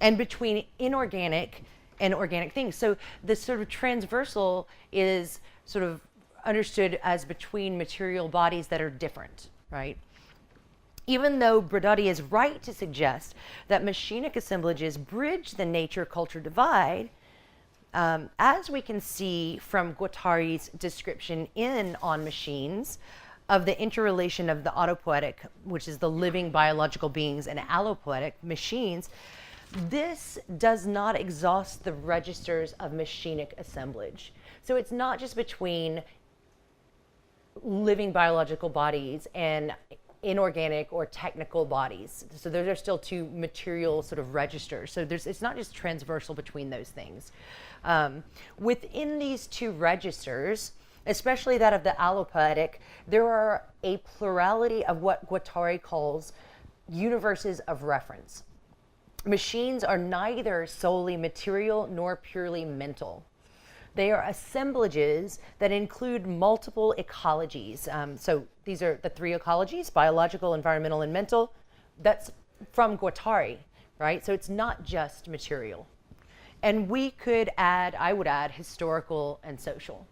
and between inorganic and organic things. So this sort of transversal is sort of understood as between material bodies that are different, right? Even though Brodati is right to suggest that machinic assemblages bridge the nature-culture divide, as we can see from Guattari's description in On Machines of the interrelation of the autopoietic, which is the living biological beings, and allopoietic machines, this does not exhaust the registers of machinic assemblage. So it's not just between living biological bodies and inorganic or technical bodies. So those are still two material sort of registers. So it's not just transversal between those things. Within these two registers, especially that of the allopoietic, there are a plurality of what Guattari calls universes of reference. Machines are neither solely material nor purely mental. They are assemblages that include multiple ecologies. So these are the three ecologies: biological, environmental, and mental. That's from Guattari, right? So it's not just material. And we could add, I would add, historical and social.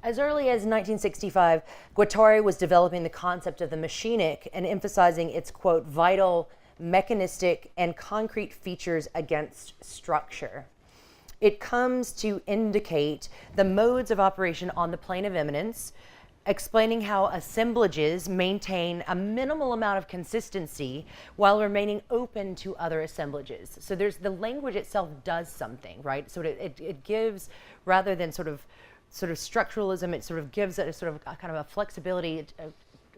As early as 1965, Guattari was developing the concept of the machinic and emphasizing its, quote, vital, mechanistic, and concrete features against structure. It comes to indicate the modes of operation on the plane of immanence, explaining how assemblages maintain a minimal amount of consistency while remaining open to other assemblages. So there's the language itself does something, right? So it gives, rather than sort of structuralism, it sort of gives it a sort of a kind of a flexibility.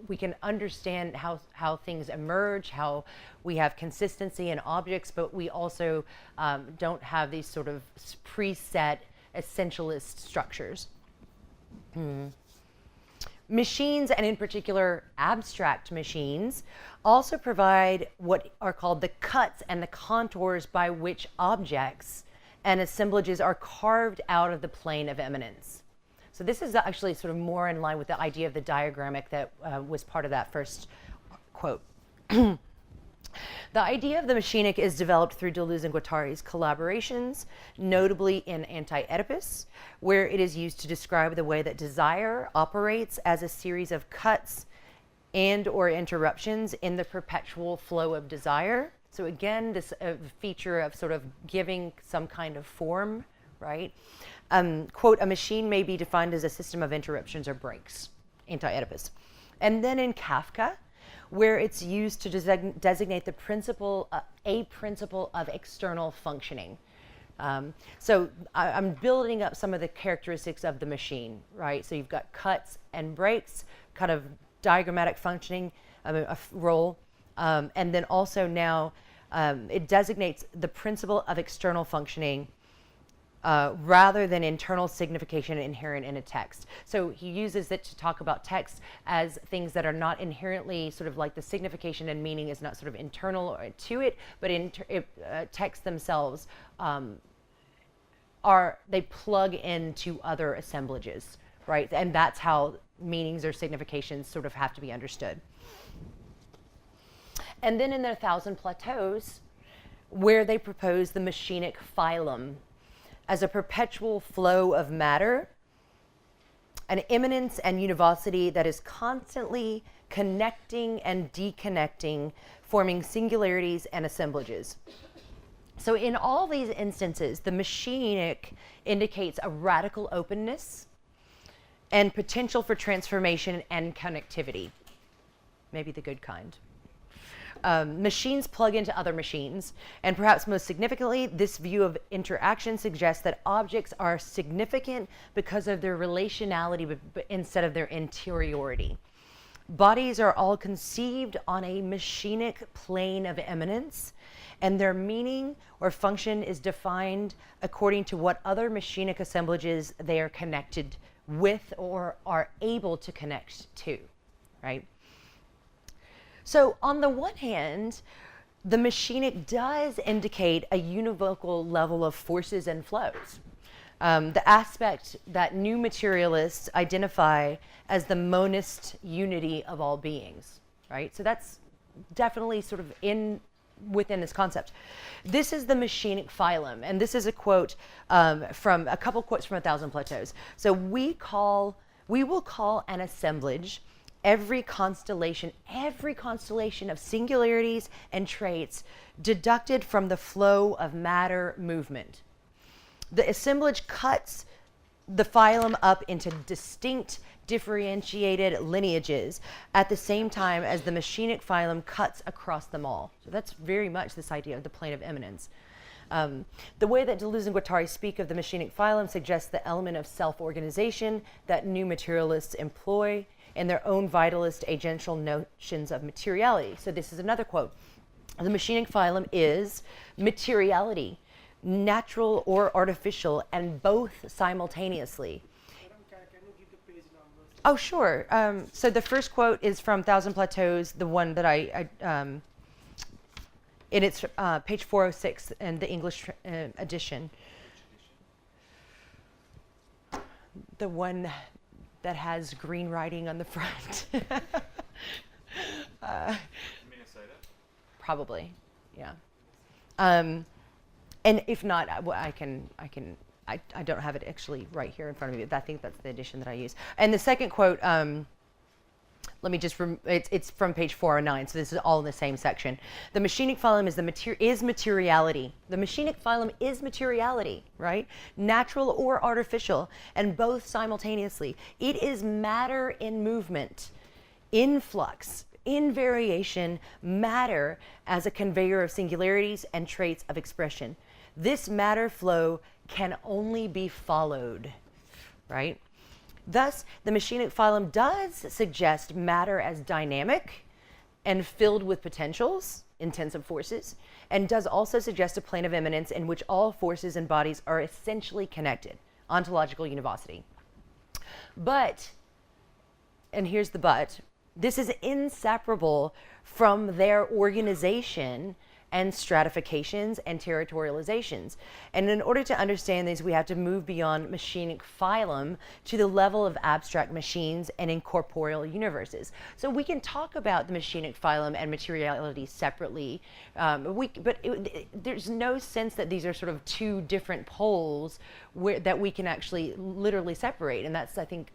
We can understand how things emerge, how we have consistency in objects, but we also don't have these sort of preset essentialist structures. Machines, and in particular abstract machines, also provide what are called the cuts and the contours by which objects and assemblages are carved out of the plane of immanence. So this is actually sort of more in line with the idea of the diagrammic that was part of that first quote. The idea of the machinic is developed through Deleuze and Guattari's collaborations, notably in Anti-Oedipus, where it is used to describe the way that desire operates as a series of cuts and or interruptions in the perpetual flow of desire. So again, this feature of sort of giving some kind of form, right? Quote, a machine may be defined as a system of interruptions or breaks, Anti-Oedipus. And then in Kafka, where it's used to designate the principle, a principle of external functioning. So I'm building up some of the characteristics of the machine, right? So you've got cuts and breaks, kind of diagrammatic functioning, a role, and then also now it designates the principle of external functioning rather than internal signification inherent in a text. So he uses it to talk about text as things that are not inherently sort of like the signification and meaning is not sort of internal to it, but texts themselves they plug into other assemblages, right? And that's how meanings or significations sort of have to be understood. And then in their Thousand Plateaus, where they propose the machinic phylum as a perpetual flow of matter, an immanence and univocity that is constantly connecting and deconnecting, forming singularities and assemblages. So in all these instances, the machinic indicates a radical openness and potential for transformation and connectivity, maybe the good kind. Machines plug into other machines, and perhaps most significantly, this view of interaction suggests that objects are significant because of their relationality instead of their interiority. Bodies are all conceived on a machinic plane of eminence, and their meaning or function is defined according to what other machinic assemblages they are connected with or are able to connect to, right? So on the one hand, the machinic does indicate a univocal level of forces and flows. The aspect that new materialists identify as the monist unity of all beings, right? So that's definitely sort of within this concept. This is the machinic phylum, and this is a quote from a couple quotes from 1,000 Plateaus. So we will call an assemblage every constellation of singularities and traits deducted from the flow of matter movement. The assemblage cuts the phylum up into distinct, differentiated lineages at the same time as the machinic phylum cuts across them all. So that's very much this idea of the plane of eminence. The way that Deleuze and Guattari speak of the machinic phylum suggests the element of self-organization that new materialists employ in their own vitalist agential notions of materiality. So this is another quote. The machinic phylum is materiality, natural or artificial, and both simultaneously. Can you give the page numbers? Oh, sure. So the first quote is from 1,000 Plateaus, the one that and it's page 406 in the English edition. The one that has green writing on the front. Minnesota? Probably, yeah. And if not, I don't have it actually right here in front of me, but I think that's the edition that I use. And the second quote, let me just, it's from page 409, so this is all in the same section. The machinic phylum is materiality. The machinic phylum is materiality, right? Natural or artificial, and both simultaneously. It is matter in movement, in flux, in variation, matter as a conveyor of singularities and traits of expression. This matter flow can only be followed, right? Thus, the machinic phylum does suggest matter as dynamic and filled with potentials, intensive forces, and does also suggest a plane of eminence in which all forces and bodies are essentially connected, ontological univocity. But, and here's the but, this is inseparable from their organization and stratifications and territorializations. And in order to understand these, we have to move beyond machinic phylum to the level of abstract machines and incorporeal universes. So we can talk about the machinic phylum and materiality separately, but there's no sense that these are sort of two different poles that we can actually literally separate. And that's, I think,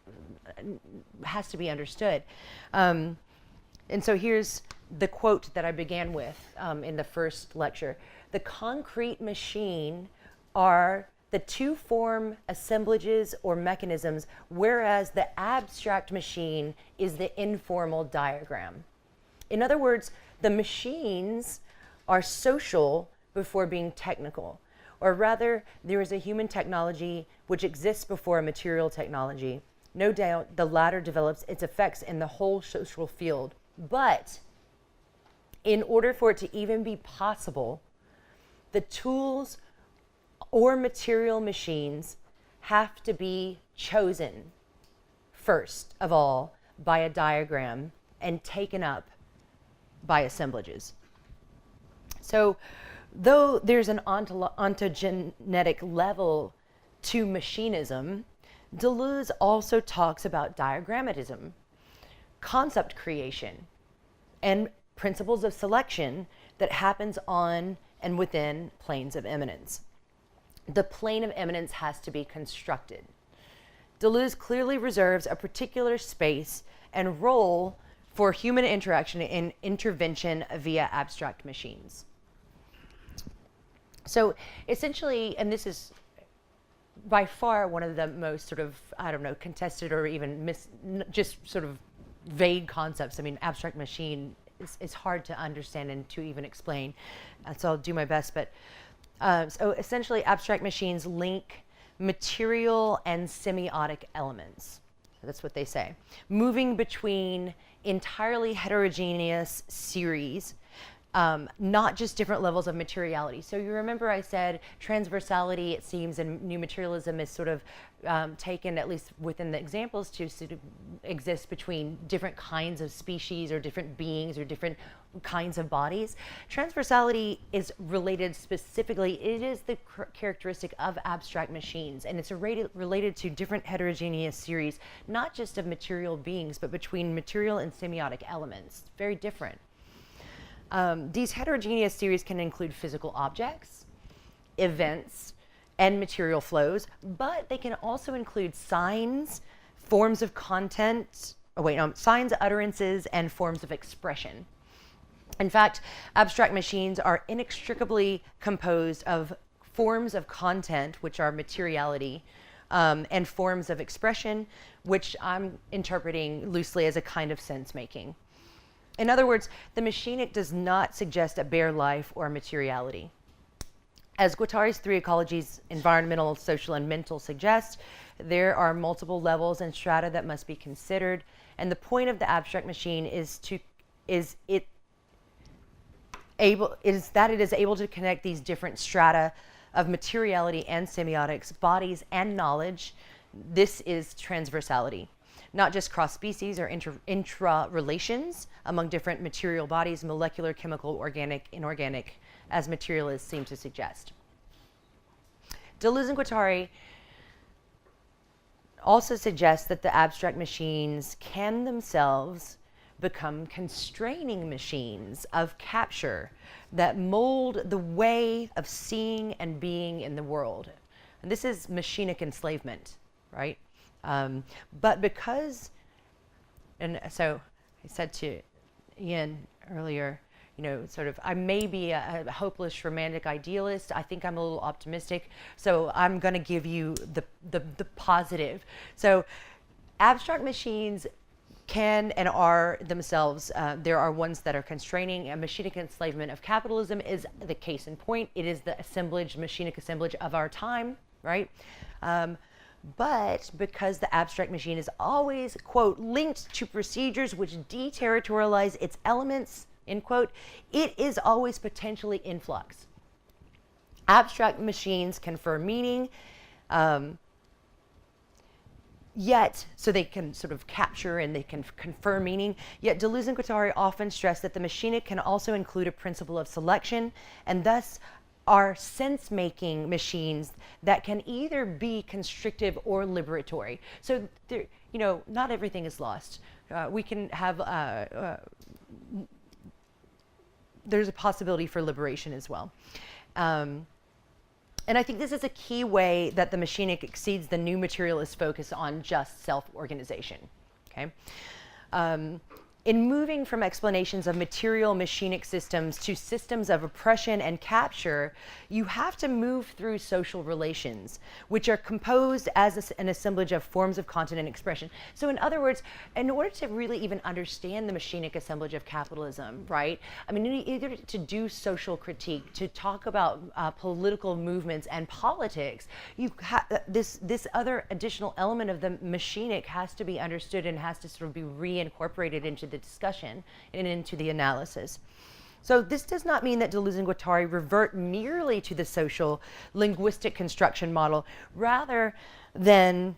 has to be understood. And so here's the quote that I began with in the first lecture. The concrete machine are the two-form assemblages or mechanisms, whereas the abstract machine is the informal diagram. In other words, the machines are social before being technical, or rather, there is a human technology which exists before a material technology. No doubt, the latter develops its effects in the whole social field, but in order for it to even be possible, the tools or material machines have to be chosen first of all by a diagram and taken up by assemblages. So though there's an ontogenetic level to machinism, Deleuze also talks about diagrammatism, concept creation, and principles of selection that happens on and within planes of eminence. The plane of eminence has to be constructed. Deleuze clearly reserves a particular space and role for human interaction and intervention via abstract machines. So essentially, and this is by far one of the most sort of, I don't know, contested or even just sort of vague concepts. I mean, abstract machine is hard to understand and to even explain. So I'll do my best. But so essentially, abstract machines link material and semiotic elements. That's what they say. Moving between entirely heterogeneous series, not just different levels of materiality. So you remember I said transversality, it seems, in new materialism is sort of taken, at least within the examples, to sort of exist between different kinds of species or different beings or different kinds of bodies. Transversality is related specifically, it is the characteristic of abstract machines, and it's related to different heterogeneous series, not just of material beings, but between material and semiotic elements. Very different. These heterogeneous series can include physical objects, events, and material flows, but they can also include signs, forms of content, signs, utterances, and forms of expression. In fact, abstract machines are inextricably composed of forms of content, which are materiality, and forms of expression, which I'm interpreting loosely as a kind of sense-making. In other words, the machinic does not suggest a bare life or materiality. As Guattari's three ecologies, environmental, social, and mental, suggest, there are multiple levels and strata that must be considered, and the point of the abstract machine is that it is able to connect these different strata of materiality and semiotics, bodies and knowledge. This is transversality. Not just cross-species or intra-relations among different material bodies, molecular, chemical, organic, inorganic, as materialists seem to suggest. Deleuze and Guattari also suggest that the abstract machines can themselves become constraining machines of capture that mold the way of seeing and being in the world. And this is machinic enslavement, right? But because, and so I said to Ian earlier, you know, sort of, I may be a hopeless romantic idealist. I think I'm a little optimistic. So I'm going to give you the positive. So abstract machines can and are themselves, there are ones that are constraining. A machinic enslavement of capitalism is the case in point. It is the assemblage, machinic assemblage of our time, right? But because the abstract machine is always, quote, linked to procedures which deterritorialize its elements, end quote, it is always potentially in flux. Abstract machines confer meaning, yet, so they can sort of capture and they can confer meaning, yet Deleuze and Guattari often stress that the machinic can also include a principle of selection, and thus are sense-making machines that can either be constrictive or liberatory. So, there, you know, not everything is lost. We can have, there's a possibility for liberation as well. And I think this is a key way that the machinic exceeds the new materialist focus on just self-organization, okay? In moving from explanations of material machinic systems to systems of oppression and capture, you have to move through social relations, which are composed as an assemblage of forms of content and expression. So in other words, in order to really even understand the machinic assemblage of capitalism, right? I mean, either to do social critique, to talk about political movements and politics, this other additional element of the machinic has to be understood and has to sort of be reincorporated into the discussion and into the analysis. So this does not mean that Deleuze and Guattari revert merely to the social linguistic construction model, rather than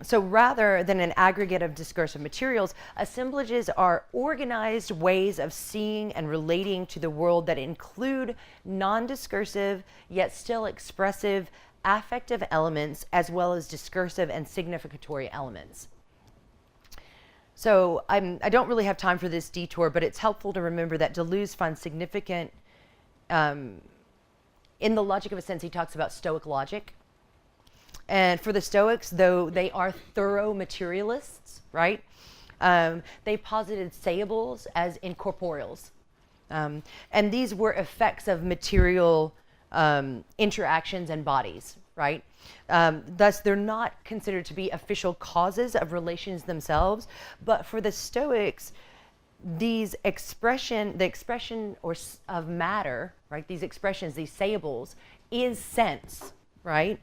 an aggregate of discursive materials, assemblages are organized ways of seeing and relating to the world that include non-discursive yet still expressive affective elements as well as discursive and significatory elements. So I don't really have time for this detour, but it's helpful to remember that Deleuze finds significant, in the logic of a sense, he talks about Stoic logic. And for the Stoics, though they are thorough materialists, right? They posited sables as incorporeals. And these were effects of material interactions and bodies, right? Thus, they're not considered to be official causes of relations themselves, but for the Stoics, the expression of matter, right? These expressions, these sables, is sense, right?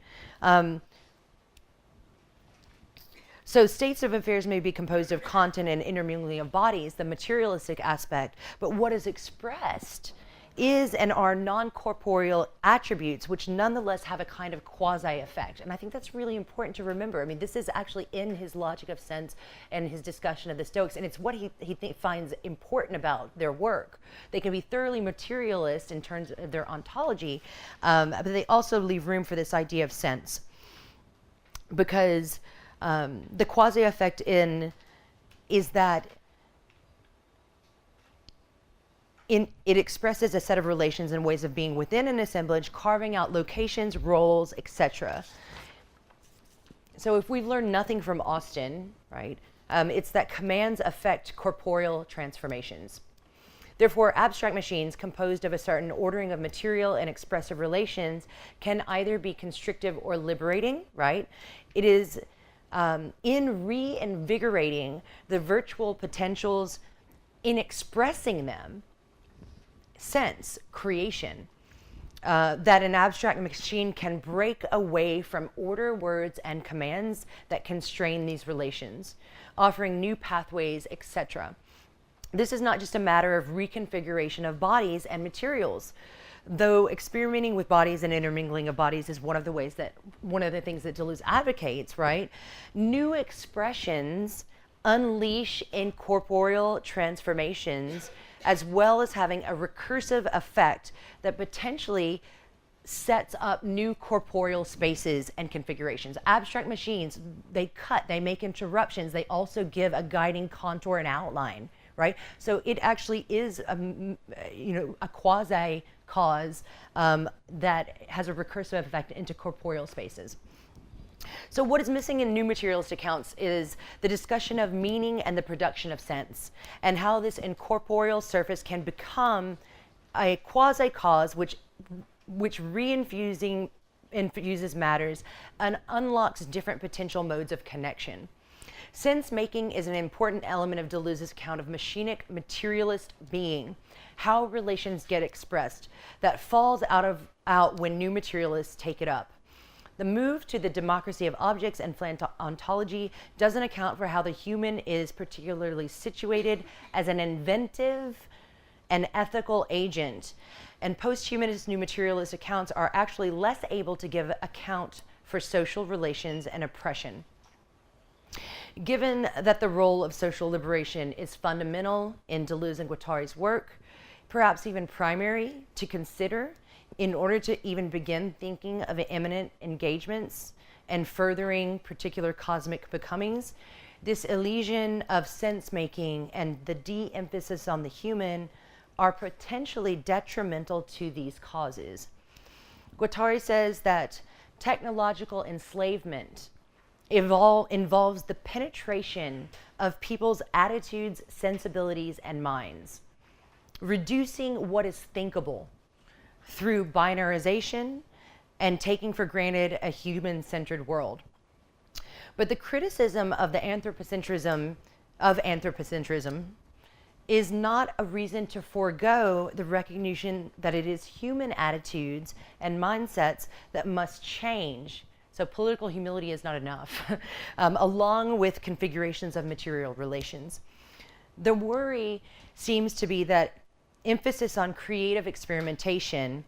So states of affairs may be composed of content and intermingling of bodies, the materialistic aspect, but what is expressed is and are non-corporeal attributes which nonetheless have a kind of quasi-effect. And I think that's really important to remember. I mean, this is actually in his logic of sense and his discussion of the Stoics, and it's what he finds important about their work. They can be thoroughly materialist in terms of their ontology, but they also leave room for this idea of sense. Because the quasi-effect is that it expresses a set of relations and ways of being within an assemblage, carving out locations, roles, etc. So if we've learned nothing from Austin, right, it's that commands affect corporeal transformations. Therefore, abstract machines composed of a certain ordering of material and expressive relations can either be constrictive or liberating, right? It is in reinvigorating the virtual potentials in expressing them, sense, creation, that an abstract machine can break away from order, words, and commands that constrain these relations, offering new pathways, etc. This is not just a matter of reconfiguration of bodies and materials, though experimenting with bodies and intermingling of bodies is one of the things that Deleuze advocates, right? New expressions unleash incorporeal transformations, as well as having a recursive effect that potentially sets up new corporeal spaces and configurations. Abstract machines, they cut, they make interruptions, they also give a guiding contour and outline, right? So it actually is a quasi cause that has a recursive effect into corporeal spaces. So what is missing in new materialist accounts is the discussion of meaning and the production of sense, and how this incorporeal surface can become a quasi-cause which infuses matters and unlocks different potential modes of connection. Sense making is an important element of Deleuze's account of machinic materialist being, how relations get expressed, that falls out when new materialists take it up. The move to the democracy of objects and ontology doesn't account for how the human is particularly situated as an inventive and ethical agent, and post-humanist new materialist accounts are actually less able to give account for social relations and oppression. Given that the role of social liberation is fundamental in Deleuze and Guattari's work, perhaps even primary to consider in order to even begin thinking of imminent engagements and furthering particular cosmic becomings, this elision of sense-making and the de-emphasis on the human are potentially detrimental to these causes. Guattari says that technological enslavement involves the penetration of people's attitudes, sensibilities, and minds, reducing what is thinkable through binarization and taking for granted a human-centered world. But the criticism of the anthropocentrism is not a reason to forego the recognition that it is human attitudes and mindsets that must change. So political humility is not enough, along with configurations of material relations. The worry seems to be that emphasis on creative experimentation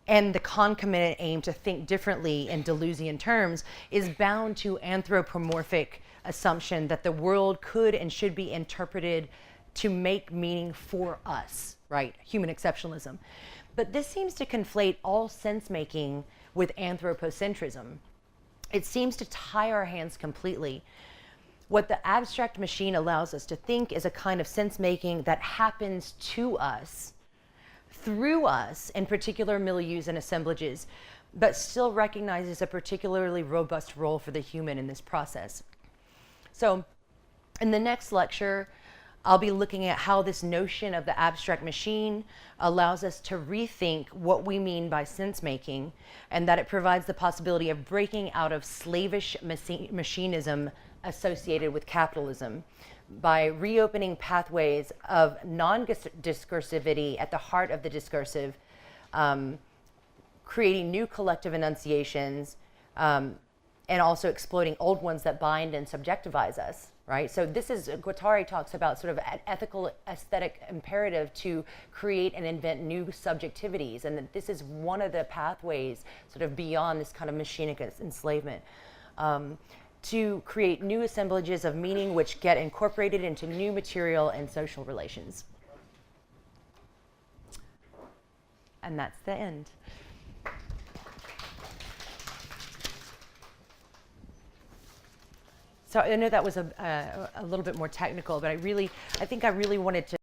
and the concomitant aim to think differently in Deleuzian terms is bound to anthropomorphic assumption that the world could and should be interpreted to make meaning for us, right? Human exceptionalism. But this seems to conflate all sense-making with anthropocentrism. It seems to tie our hands completely. What the abstract machine allows us to think is a kind of sense-making that happens to us, through us, in particular milieus and assemblages, but still recognizes a particularly robust role for the human in this process. So in the next lecture, I'll be looking at how this notion of the abstract machine allows us to rethink what we mean by sense-making, and that it provides the possibility of breaking out of slavish machinism associated with capitalism by reopening pathways of non-discursivity at the heart of the discursive, creating new collective enunciations, and and also exploiting old ones that bind and subjectivize us, right? So this is, Guattari talks about sort of an ethical aesthetic imperative to create and invent new subjectivities, and that this is one of the pathways sort of beyond this kind of machinic enslavement. To create new assemblages of meaning which get incorporated into new material and social relations. And that's the end. So I know that was a little bit more technical, but I think I really wanted to